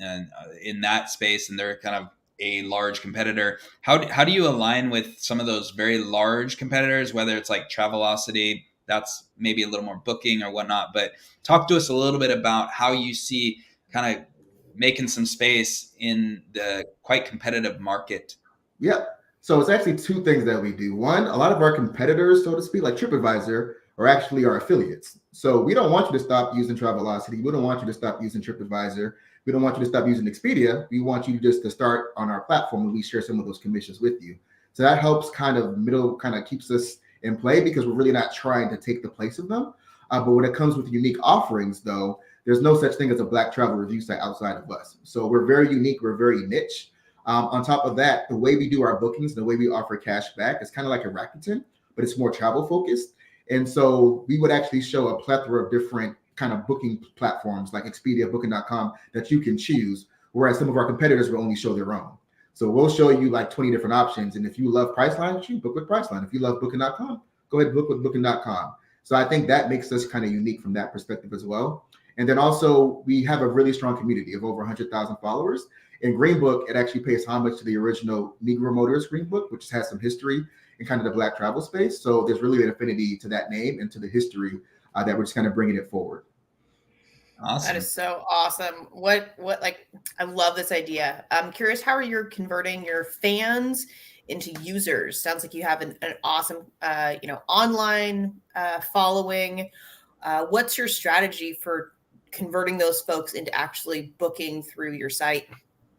in that space, and they're kind of a large competitor. How do you align with some of those very large competitors, whether it's like Travelocity, that's maybe a little more booking or whatnot, but talk to us a little bit about how you see kind of making some space in the quite competitive market.
Yeah. So it's actually two things that we do. One, a lot of our competitors, so to speak, like TripAdvisor, are actually our affiliates. So we don't want you to stop using Travelocity. We don't want you to stop using TripAdvisor. We don't want you to stop using Expedia. We want you just to start on our platform, and we share some of those commissions with you. So that helps kind of keeps us in play, because we're really not trying to take the place of them. But when it comes with unique offerings, though, there's no such thing as a Black travel review site outside of us. So we're very unique. We're very niche. On top of that, the way we do our bookings, the way we offer cash back is kind of like a Rakuten, but it's more travel focused. And so we would actually show a plethora of different kind of booking platforms like Expedia, Booking.com that you can choose, whereas some of our competitors will only show their own. So we'll show you like 20 different options. And if you love Priceline, you book with Priceline. If you love Booking.com, go ahead and book with Booking.com. So I think that makes us kind of unique from that perspective as well. And then also we have a really strong community of over 100,000 followers. In Green Book, it actually pays homage to the original Negro Motorist Green Book, which has some history in kind of the Black travel space. So there's really an affinity to that name and to the history that we're just kind of bringing it forward.
Awesome.
That is so awesome. What I love this idea. I'm curious, how are you converting your fans into users? Sounds like you have an awesome, online following. What's your strategy for converting those folks into actually booking through your site?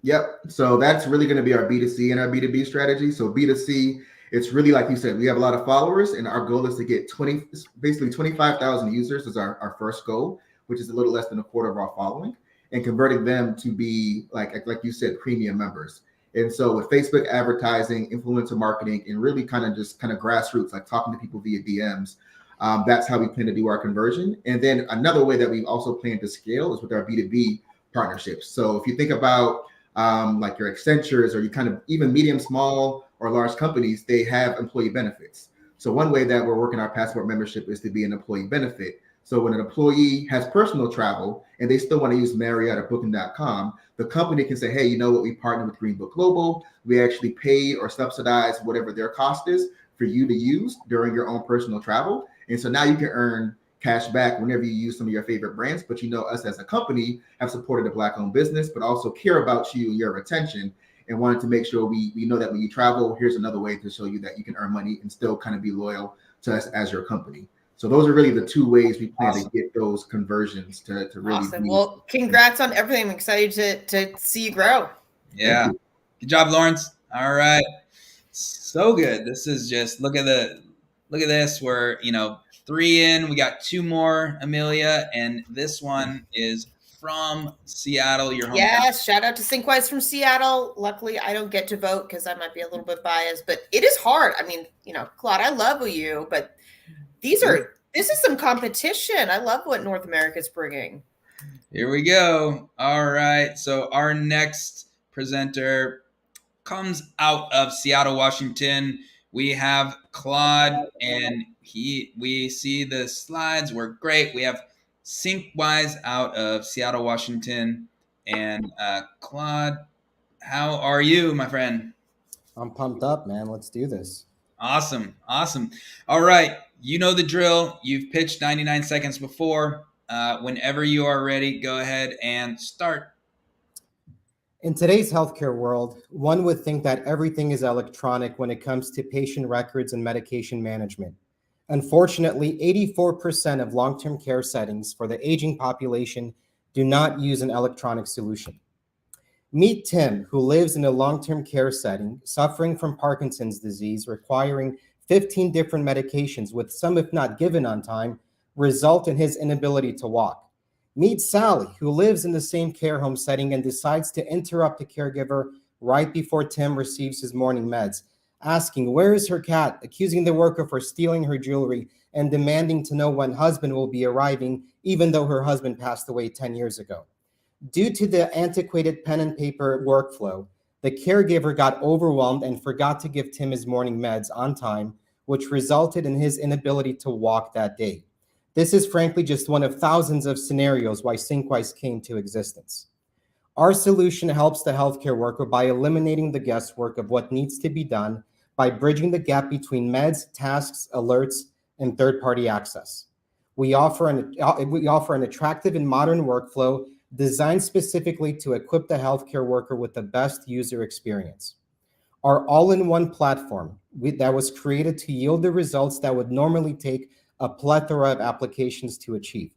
Yep. So that's really going to be our B2C and our B2B strategy. So B2C, it's really like you said, we have a lot of followers, and our goal is to get 25,000 users is our first goal, which is a little less than a quarter of our following, and converting them to be like you said, premium members. And so with Facebook advertising, influencer marketing, and really kind of grassroots, like talking to people via DMs, that's how we plan to do our conversion. And then another way that we also plan to scale is with our B2B partnerships. So if you think about like your Accentures, or you kind of even medium, small, or large companies, they have employee benefits. So one way that we're working our Passport membership is to be an employee benefit. So when an employee has personal travel and they still want to use Marriott or Booking.com, the company can say, hey, you know what, we partner with Green Book Global. We actually pay or subsidize whatever their cost is for you to use during your own personal travel. And so now you can earn cash back whenever you use some of your favorite brands. But us as a company have supported a Black-owned business, but also care about you and your retention, and wanted to make sure we know that when you travel, here's another way to show you that you can earn money and still kind of be loyal to us as your company. So those are really the two ways we plan to get those conversions to really.
Awesome. Well, congrats on everything. I'm excited to see you grow.
Yeah. Good job, Lawrence. All right. So good. This is just, look at this. We're, 3 in, we got 2 more, Amelia, and this one is from Seattle, your hometown.
Yes, shout out to Synkwise from Seattle. Luckily, I don't get to vote because I might be a little bit biased, but it is hard. I mean, Claud, I love you, but this is some competition. I love what North America's bringing.
Here we go. All right. So our next presenter comes out of Seattle, Washington. We have Claud, and we see the slides. We're great. We have Synkwise out of Seattle, Washington. And Claud, how are you, my friend?
I'm pumped up, man. Let's do this.
Awesome. All right. You know the drill. You've pitched 99 seconds before. Whenever you are ready, go ahead and start.
In today's healthcare world, one would think that everything is electronic when it comes to patient records and medication management. Unfortunately, 84% of long-term care settings for the aging population do not use an electronic solution. Meet Tim, who lives in a long-term care setting, suffering from Parkinson's disease, requiring 15 different medications, with some, if not given on time, result in his inability to walk. Meet Sally, who lives in the same care home setting and decides to interrupt the caregiver right before Tim receives his morning meds, asking, "Where is her cat?" accusing the worker for stealing her jewelry, and demanding to know when husband will be arriving, even though her husband passed away 10 years ago. Due to the antiquated pen and paper workflow, the caregiver got overwhelmed and forgot to give Tim his morning meds on time, which resulted in his inability to walk that day. This is frankly just one of thousands of scenarios why Synkwise came to existence. Our solution helps the healthcare worker by eliminating the guesswork of what needs to be done by bridging the gap between meds, tasks, alerts, and third-party access. We offer an attractive and modern workflow designed specifically to equip the healthcare worker with the best user experience. Our all-in-one platform that was created to yield the results that would normally take a plethora of applications to achieve.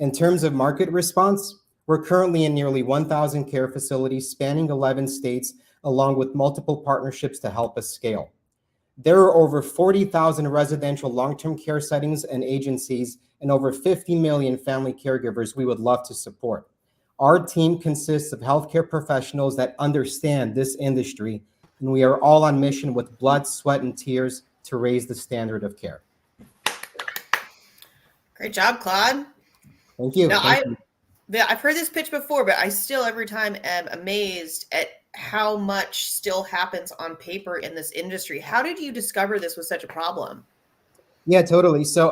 In terms of market response, we're currently in nearly 1,000 care facilities spanning 11 states, along with multiple partnerships to help us scale. There are over 40,000 residential long-term care settings and agencies and over 50 million family caregivers we would love to support. Our team consists of healthcare professionals that understand this industry, and we are all on mission with blood, sweat, and tears to raise the standard of care.
Great job, Claude.
Thank you.
Now,
Thank you.
I've heard this pitch before, but I still every time am amazed at how much still happens on paper in this industry. How did you discover this was such a problem?
Yeah, totally. So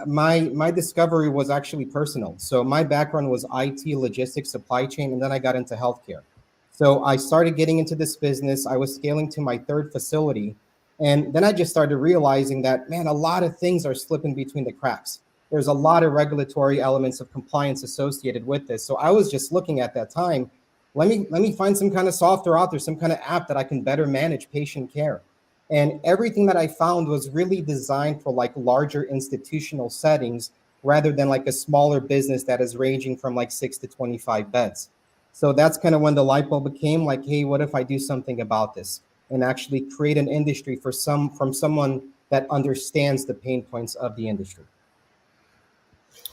my discovery was actually personal. So my background was IT, logistics, supply chain, and then I got into healthcare. So I started getting into this business. I was scaling to my third facility. And then I just started realizing that, man, a lot of things are slipping between the cracks. There's a lot of regulatory elements of compliance associated with this. So I was just looking at that time, let me find some kind of software out there, some kind of app that I can better manage patient care. And everything that I found was really designed for like larger institutional settings rather than like a smaller business that is ranging from like 6 to 25 beds. So that's kind of when the light bulb became like, hey, what if I do something about this and actually create an industry from someone that understands the pain points of the industry.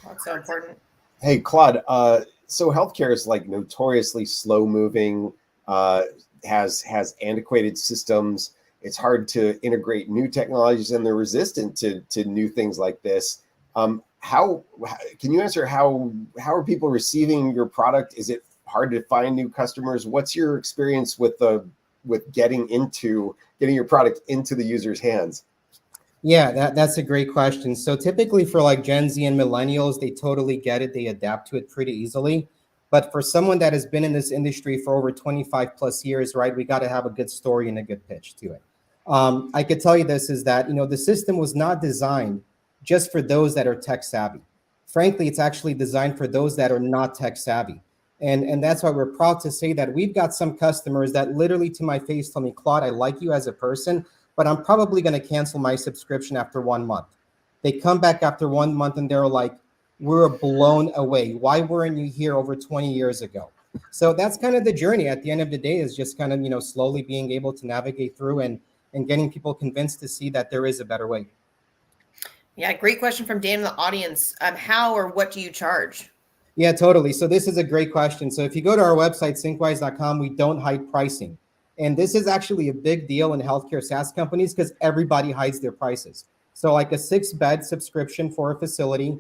That's so important.
Hey, Claude, so healthcare is like notoriously slow moving, has antiquated systems. It's hard to integrate new technologies, and they're resistant to new things like this. How can you answer how are people receiving your product? Is it hard to find new customers? What's your experience with getting your product into the user's hands?
Yeah, that's a great question. So typically for like Gen Z and millennials, they totally get it. They adapt to it pretty easily. But for someone that has been in this industry for over 25 plus years, right, we got to have a good story and a good pitch to it. I could tell you this is that, the system was not designed just for those that are tech savvy. Frankly, it's actually designed for those that are not tech savvy. And that's why we're proud to say that we've got some customers that literally to my face tell me, Claude, I like you as a person, but I'm probably going to cancel my subscription after 1 month. They come back after 1 month and they're like, we're blown away. Why weren't you here over 20 years ago? So that's kind of the journey at the end of the day, is just kind of, slowly being able to navigate through and getting people convinced to see that there is a better way.
Yeah, great question from Dan in the audience. How or what do you charge?
Yeah, totally. So this is a great question. So if you go to our website, synkwise.com, we don't hide pricing. And this is actually a big deal in healthcare SaaS companies because everybody hides their prices. So like a 6-bed subscription for a facility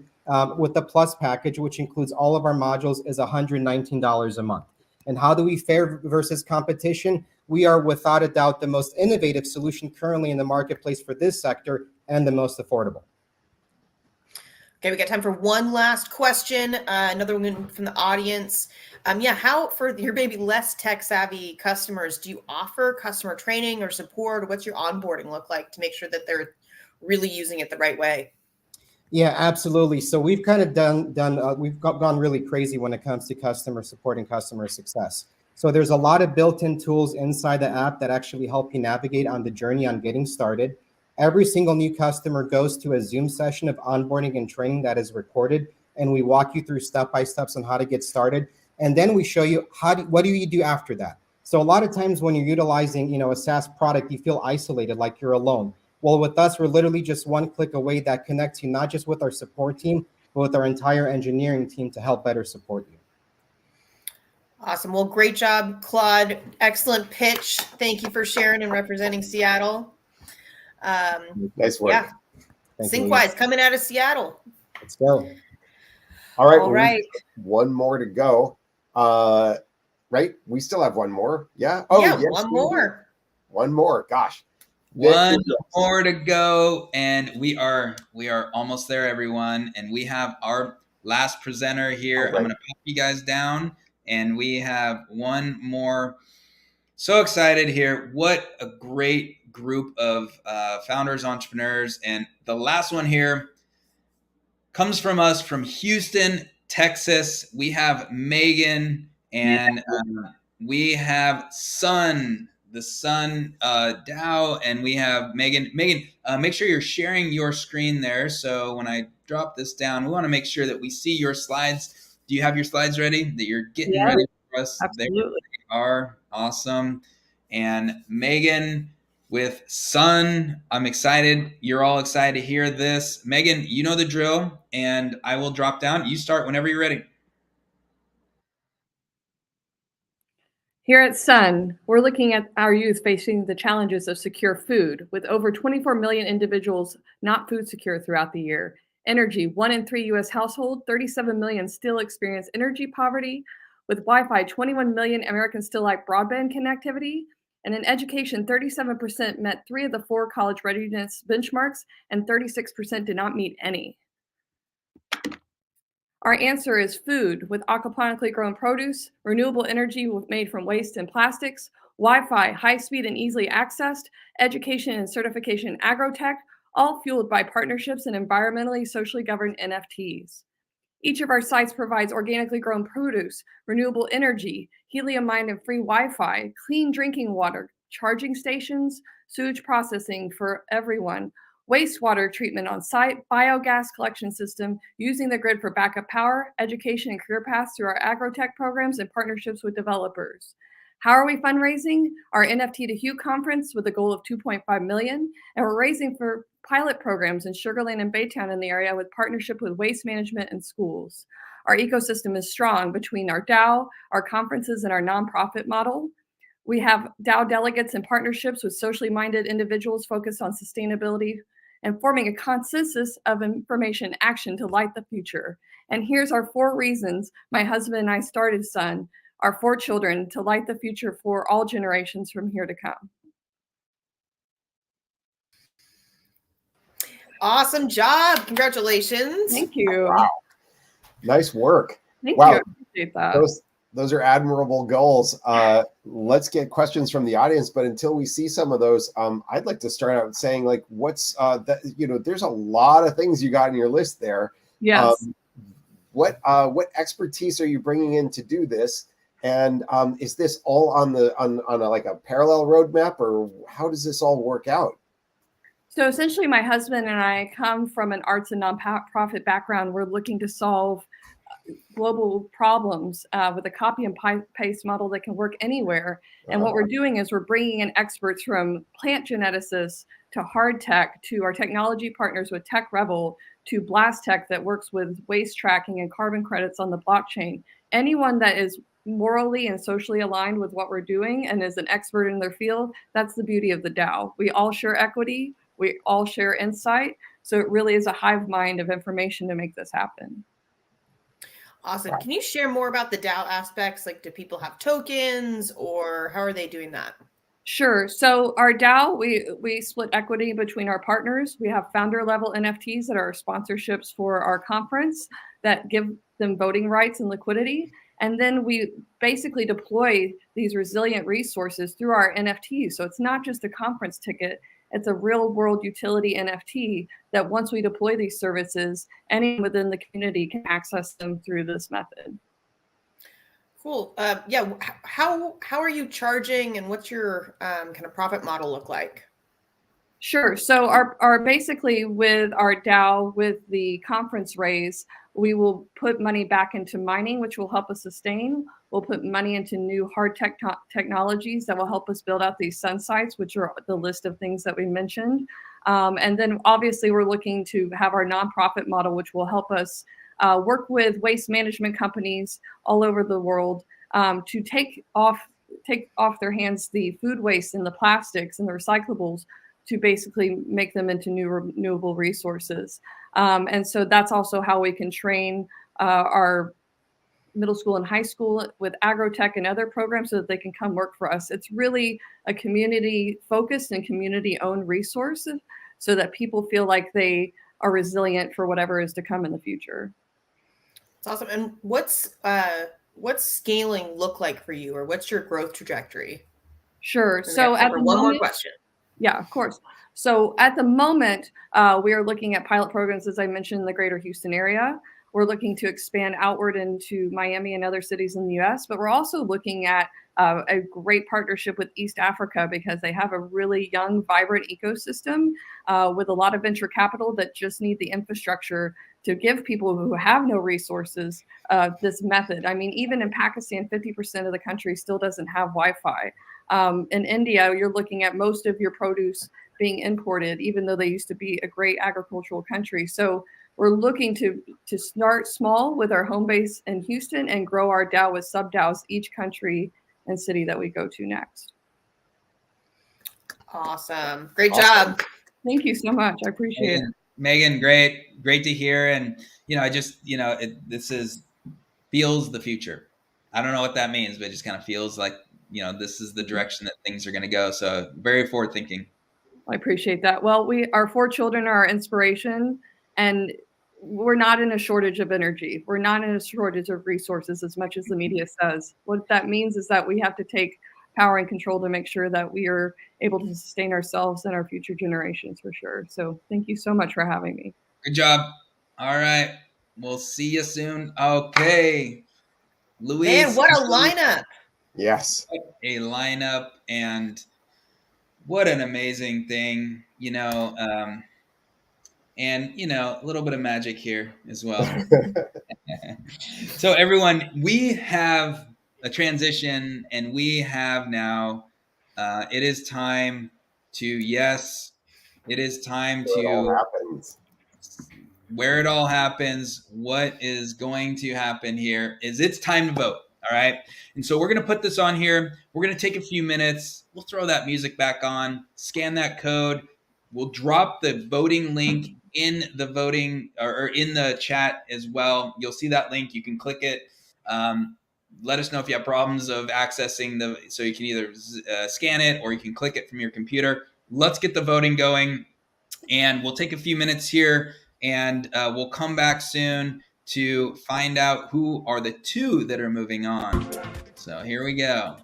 with the Plus package, which includes all of our modules, is $119 a month. And how do we fare versus competition? We are without a doubt the most innovative solution currently in the marketplace for this sector and the most affordable.
Okay, we got time for one last question. Another one from the audience. How for your maybe less tech savvy customers, do you offer customer training or support? What's your onboarding look like to make sure that they're really using it the right way?
Yeah, absolutely. So we've kind of gone really crazy when it comes to customer support and customer success. So there's a lot of built-in tools inside the app that actually help you navigate on the journey on getting started. Every single new customer goes to a Zoom session of onboarding and training that is recorded, and we walk you through step-by-steps on how to get started. And then we show you what do you do after that. So a lot of times when you're utilizing, a SaaS product, you feel isolated, like you're alone. Well, with us, we're literally just one click away that connects you not just with our support team, but with our entire engineering team to help better support you.
Awesome. Well, great job, Claude. Excellent pitch. Thank you for sharing and representing Seattle.
Nice work.
Yeah. Synkwise coming out of Seattle.
Let's go.
All right.
All right.
One more to go. Right? We still have one more. Yeah. Oh,
yeah,
yes,
one more.
One more. Gosh.
One more to go, and we are almost there, everyone. And we have our last presenter here.
Right.
I'm going to pop you guys down, and we have one more. So excited here! What a great group of founders, entrepreneurs, and the last one here comes from us from Houston, Texas. We have Meghan, and we have SUNN. The SUNN DAO, and we have Meghan. Meghan, make sure you're sharing your screen there. So when I drop this down, we want to make sure that we see your slides. Do you have your slides ready? That you're getting ready for us?
Absolutely.
There they are. Awesome. And Meghan with SUNN. I'm excited. You're all excited to hear this. Meghan, you know the drill, and I will drop down. You start whenever you're ready.
Here at SUNN, we're looking at our youth facing the challenges of secure food, with over 24 million individuals not food secure throughout the year. Energy, 1 in 3 U.S. households, 37 million still experience energy poverty. With Wi-Fi, 21 million Americans still lack broadband connectivity. And in education, 37% met 3 of the 4 college readiness benchmarks, and 36% did not meet any. Our answer is food, with aquaponically grown produce, renewable energy made from waste and plastics, Wi-Fi, high-speed and easily accessed, education and certification agrotech, all fueled by partnerships and environmentally, socially governed NFTs. Each of our sites provides organically grown produce, renewable energy, helium-mined and free Wi-Fi, clean drinking water, charging stations, sewage processing for everyone, wastewater treatment on site, biogas collection system, using the grid for backup power, education and career paths through our agrotech programs and partnerships with developers. How are we fundraising? Our NFT to Hue conference with a goal of 2.5 million, and we're raising for pilot programs in Sugar Land and Baytown in the area with partnership with waste management and schools. Our ecosystem is strong between our DAO, our conferences, and our nonprofit model. We have DAO delegates and partnerships with socially minded individuals focused on sustainability and forming a consensus of information action to light the future. And here's our 4 reasons my husband and I started SUNN, our 4 children, to light the future for all generations from here to come.
Awesome job. Congratulations.
Thank you.
Wow. Nice work.
Thank
Wow.
you. I appreciate that.
Those are admirable goals. Let's get questions from the audience, but until we see some of those, I'd like to start out saying, like, what's that? You know, there's a lot of things you got on your list there.
Yes.
What expertise are you bringing in to do this? And is this all on a parallel roadmap, or how does this all work out?
So essentially, my husband and I come from an arts and nonprofit background. We're looking to solve global problems with a copy and paste model that can work anywhere. And what we're doing is we're bringing in experts from plant geneticists to hard tech to our technology partners with Tech Rebel to Blast Tech that works with waste tracking and carbon credits on the blockchain. Anyone that is morally and socially aligned with what we're doing and is an expert in their field, that's the beauty of the DAO. We all share equity, we all share insight. So it really is a hive mind of information to make this happen.
Awesome. Can you share more about the DAO aspects? Like, do people have tokens, or how are they doing that?
Sure. So our DAO, we split equity between our partners. We have founder level NFTs that are sponsorships for our conference that give them voting rights and liquidity. And then we basically deploy these resilient resources through our NFTs. So it's not just a conference ticket. It's a real world utility NFT that once we deploy these services, anyone within the community can access them through this method.
Cool. Yeah. How are you charging, and what's your kind of profit model look like?
Sure. So our basically with our DAO, with the conference raise, we will put money back into mining, which will help us sustain. We'll put money into new hard tech technologies that will help us build out these SUNN sites, which are the list of things that we mentioned. And then obviously we're looking to have our nonprofit model, which will help us work with waste management companies all over the world to take off their hands the food waste and the plastics and the recyclables to basically make them into new renewable resources. And so that's also how we can train our middle school and high school with agrotech and other programs so that they can come work for us. It's really a community focused and community owned resource so that people feel like they are resilient for whatever is to come in the future.
It's awesome. And what's scaling look like for you, or what's your growth trajectory?
Sure. So at the
one
moment,
more question.
Yeah, of course. So at the moment, we are looking at pilot programs, as I mentioned, in the greater Houston area. We're looking to expand outward into Miami and other cities in the US, but we're also looking at a great partnership with East Africa because they have a really young, vibrant ecosystem with a lot of venture capital that just need the infrastructure to give people who have no resources this method. I mean, even in Pakistan, 50% of the country still doesn't have Wi-Fi. In India, you're looking at most of your produce being imported, even though they used to be a great agricultural country. So we're looking to start small with our home base in Houston and grow our DAO with sub-DAOs each country and city that we go to next.
Awesome. Great job.
Thank you so much. I appreciate it.
Meghan, great to hear. And, I just, this feels the future. I don't know what that means, but it just kind of feels like, this is the direction that things are going to go. So very forward thinking.
I appreciate that. Well, our 4 children are our inspiration, and we're not in a shortage of energy. We're not in a shortage of resources as much as the media says. What that means is that we have to take power and control to make sure that we are able to sustain ourselves and our future generations for sure. So thank you so much for having me.
Good job. All right. We'll see you soon. Okay. Louise.
Man, what a lineup.
Yes.
A lineup, and what an amazing thing, and, a little bit of magic here as well. So everyone, we have a transition, and we have now, it is time to, where it all happens, what is going to happen here is it's time to vote. All right. And so we're going to put this on here. We're going to take a few minutes. We'll throw that music back on, scan that code. We'll drop the voting link in the voting or in the chat as well. You'll see that link. You can click it. Let us know if you have problems of accessing so you can either scan it or you can click it from your computer. Let's get the voting going, and we'll take a few minutes here, and we'll come back soon to find out who are the 2 that are moving on. So here we go.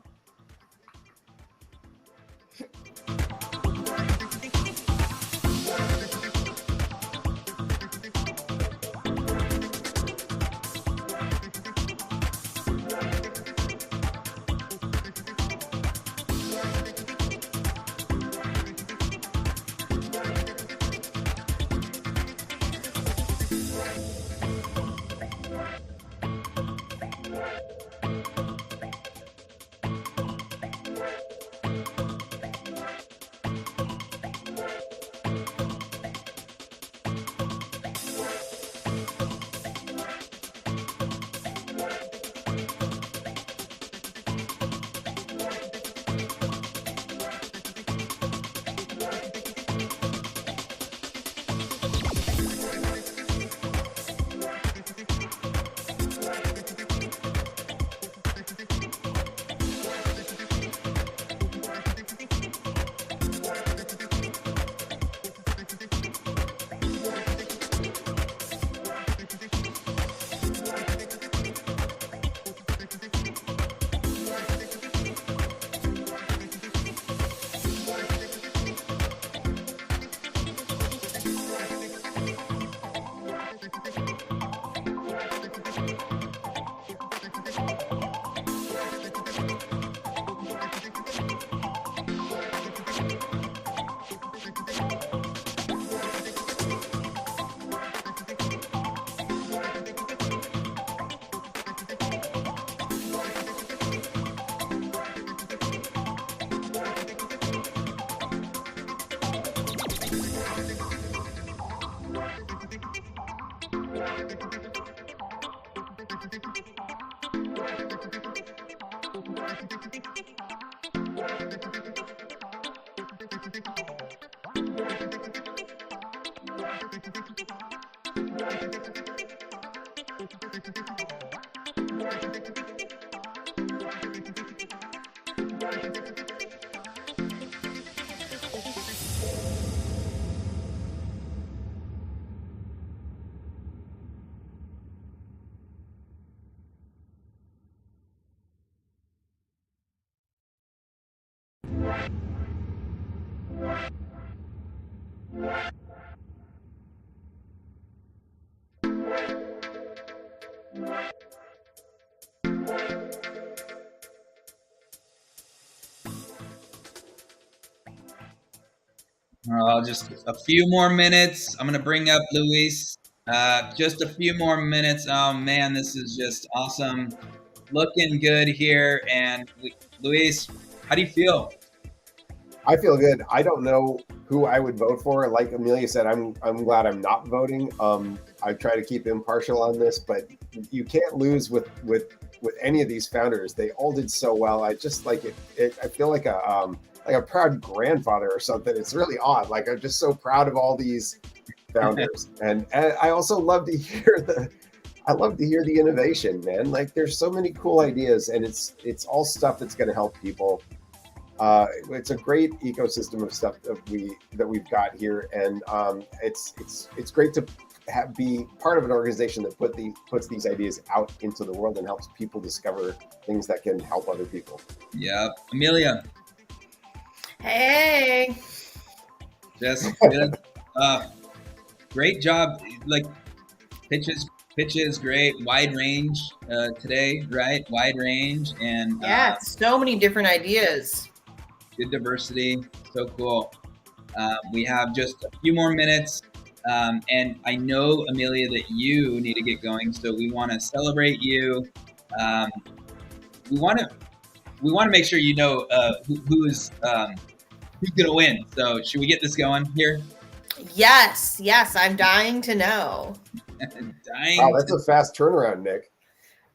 Just a few more minutes. I'm going to bring up Luis. Just a few more minutes. Oh, man, this is just awesome. Looking good here. And Luis, how do you feel?
I feel good. I don't know who I would vote for. Like Amelia said, I'm glad I'm not voting. I try to keep impartial on this, but you can't lose with any of these founders. They all did so well. I just like it. I feel like a proud grandfather or something. It's really odd. Like I'm just so proud of all these founders, and I also love to hear the innovation, man. Like there's so many cool ideas, and it's all stuff that's going to help people. It's a great ecosystem of stuff that we've got here, and it's great to be part of an organization that puts these ideas out into the world and helps people discover things that can help other people.
Yeah, Amelia.
Hey.
Just great job. Like pitches great. Wide range today, right? Wide range and
yeah, so many different ideas.
Good diversity. So cool. We have just a few more minutes. And I know, Amelia, that you need to get going. So we want to celebrate you. We want to make sure you know who's going to win. So should we get this going here?
Yes, I'm dying to know.
Wow, that's a fast turnaround, Nick.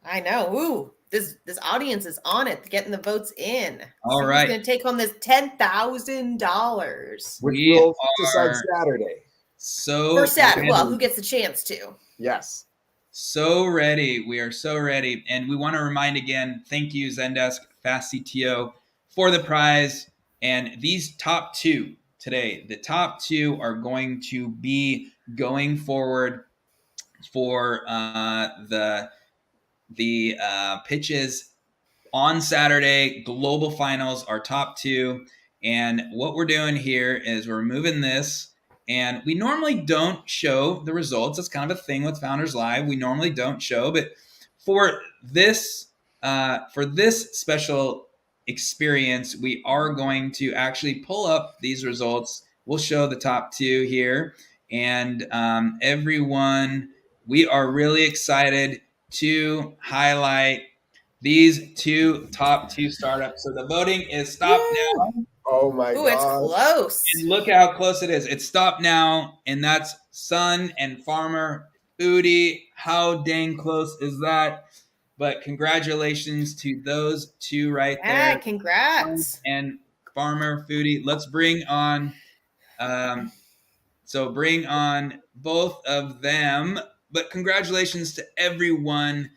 I know. Ooh, this audience is on it, getting the votes in.
All right.
Who's going to take home this $10,000?
Which we'll decide Saturday.
For
Saturday. Well, who gets the chance to?
Yes.
So ready. We are so ready. And we want to remind again, thank you, Zendesk, Fast CTO, for the prize. And these top two today, the top two are going to be going forward for the pitches on Saturday. Global finals are top two. And what we're doing here is we're moving this. And we normally don't show the results. It's kind of a thing with Founders Live. We normally don't show, but for this special experience, we are going to actually pull up these results. We'll show the top two here, and everyone, we are really excited to highlight these top two startups. So the voting is stopped now.
Oh my God.
It's close.
And look how close it is. It's stopped now, and that's SUNN and Farmer Foodie. How dang close is that? But congratulations to those two right there.
Yeah, congrats.
And Farmer Foodie. Let's bring on bring on both of them. But congratulations to everyone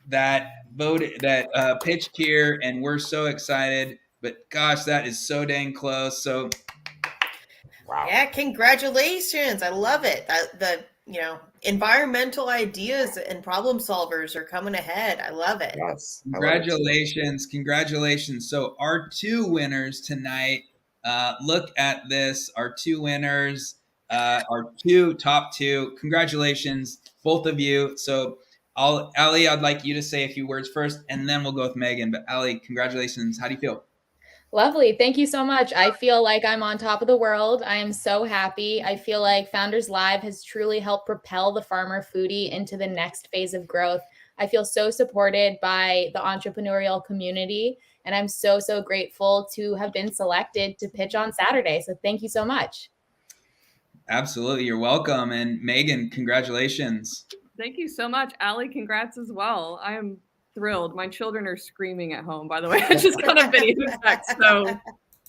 that voted, that pitched here, and we're so excited. But gosh, that is so dang close. So,
wow.
Yeah, congratulations. I love it. The environmental ideas and problem solvers are coming ahead. I love it.
Yes.
Congratulations. So our two winners tonight, look at this. Our two winners, our top two. Congratulations, both of you. So Ali, I'd like you to say a few words first, and then we'll go with Meghan. But Ali, congratulations. How do you feel?
Lovely. Thank you so much. I feel like I'm on top of the world. I am so happy. I feel like Founders Live has truly helped propel the Farmer Foodie into the next phase of growth. I feel so supported by the entrepreneurial community, and I'm so, so grateful to have been selected to pitch on Saturday. So thank you so much.
Absolutely. You're welcome. And Meghan, congratulations.
Thank you so much. Ali, congrats as well. I am thrilled. My children are screaming at home, by the way. I just got a video text. So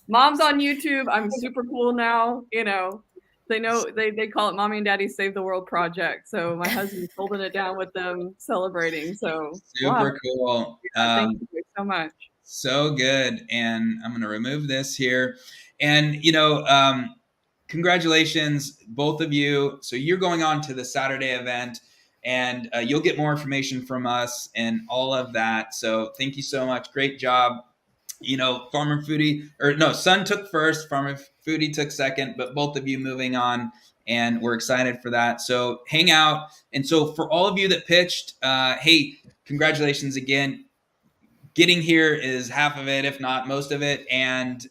Mom's on YouTube. I'm super cool now. You know, they call it Mommy and Daddy Save the World Project. So my husband's holding it down with them, celebrating. So
Super cool.
thank you so much.
So good. And I'm going to remove this here. And, congratulations, both of you. So you're going on to the Saturday event, and you'll get more information from us and all of that. So thank you so much. Great job. Farmer Foodie, SUNN took first, Farmer Foodie took second, but both of you moving on, and we're excited for that. So hang out. And so for all of you that pitched, hey, congratulations again. Getting here is half of it, if not most of it, and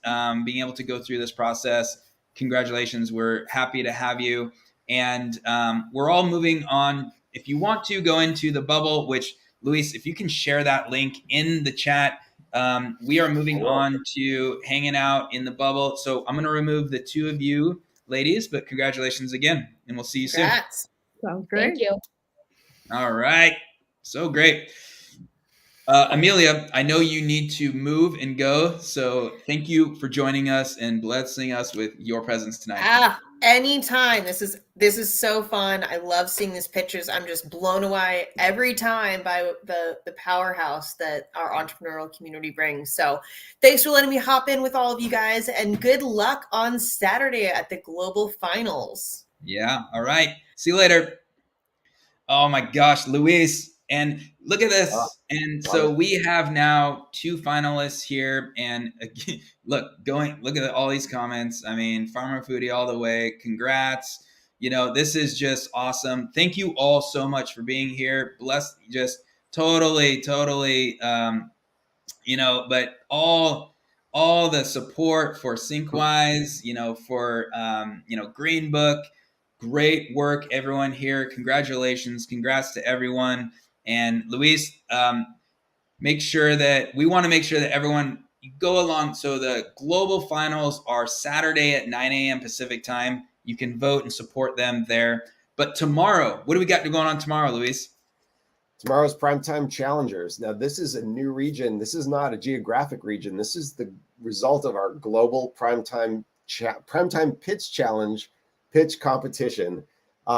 being able to go through this process, congratulations. We're happy to have you. And we're all moving on. If you want to go into the bubble, which, Luis, if you can share that link in the chat, we are moving on to hanging out in the bubble. So I'm going to remove the two of you ladies, but congratulations again, and we'll see you soon.
Sounds great.
Thank you.
All right. So great. Amelia, I know you need to move and go, so thank you for joining us and blessing us with your presence tonight.
Anytime. This is so fun. I love seeing these pictures. I'm just blown away every time by the powerhouse that our entrepreneurial community brings. So thanks for letting me hop in with all of you guys, and good luck on Saturday at the Global Finals.
Yeah. All right. See you later. Oh my gosh, Luis. And look at this. And so we have now two finalists here. And again, look at all these comments. I mean, Farmer Foodie all the way. Congrats. This is just awesome. Thank you all so much for being here. Blessed, just totally, but all the support for Synkwise, for, Green Book. Great work, everyone here. Congratulations. Congrats to everyone. And Luis, we want to make sure that everyone go along. So the global finals are Saturday at 9 a.m. Pacific time. You can vote and support them there. But tomorrow, what do we got going on tomorrow, Luis?
Tomorrow's Primetime Challengers. Now, this is a new region. This is not a geographic region. This is the result of our global Primetime Pitch Challenge pitch competition,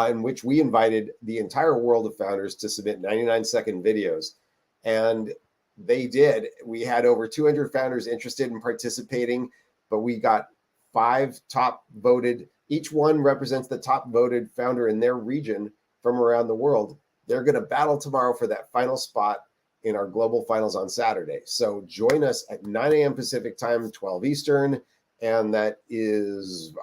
in which we invited the entire world of founders to submit 99-second videos. And they did. We had over 200 founders interested in participating, but we got 5 top voted. Each one represents the top voted founder in their region from around the world. They're going to battle tomorrow for that final spot in our global finals on Saturday. So join us at 9 a.m. Pacific time, 12 Eastern. And that is,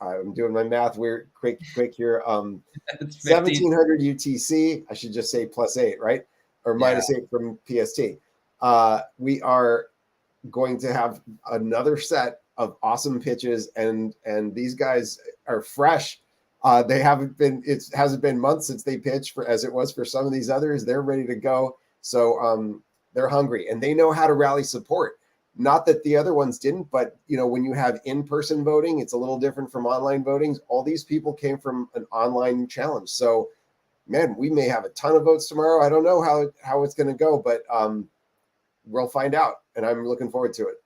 I'm doing my math weird quick here. 1700 UTC. I should just say +8, right? Or -8 from PST. We are going to have another set of awesome pitches, and these guys are fresh. It hasn't been months since they pitched, as it was for some of these others. They're ready to go. So they're hungry, and they know how to rally support. Not that the other ones didn't, but when you have in-person voting, it's a little different from online voting. All these people came from an online challenge. So, man, we may have a ton of votes tomorrow. I don't know how it's going to go, but we'll find out, and I'm looking forward to it.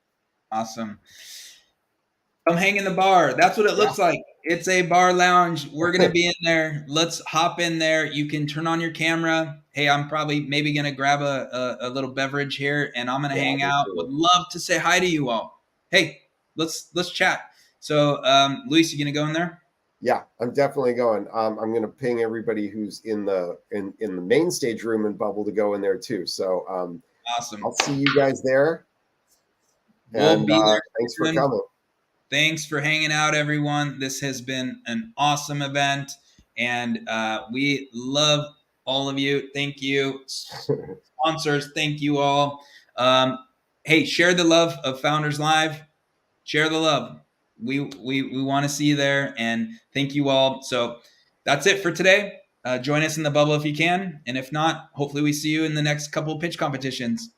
Awesome. Come hang in the bar. That's what it looks like. It's a bar lounge. We're going to be in there. Let's hop in there. You can turn on your camera. Hey, I'm maybe going to grab a little beverage here, and I'm going to hang out. Would love to say hi to you all. Hey, let's chat. So, Luis, you going to go in there?
Yeah, I'm definitely going. I'm going to ping everybody who's in the main stage room and bubble to go in there too. So,
awesome.
I'll see you guys there.
We'll be there.
Thanks for coming.
Thanks for hanging out, everyone. This has been an awesome event, and we love all of you. Thank you. Sponsors, thank you all. Hey, share the love of Founders Live. Share the love. We want to see you there, and thank you all. So that's it for today. Join us in the bubble if you can, and if not, hopefully we see you in the next couple of pitch competitions.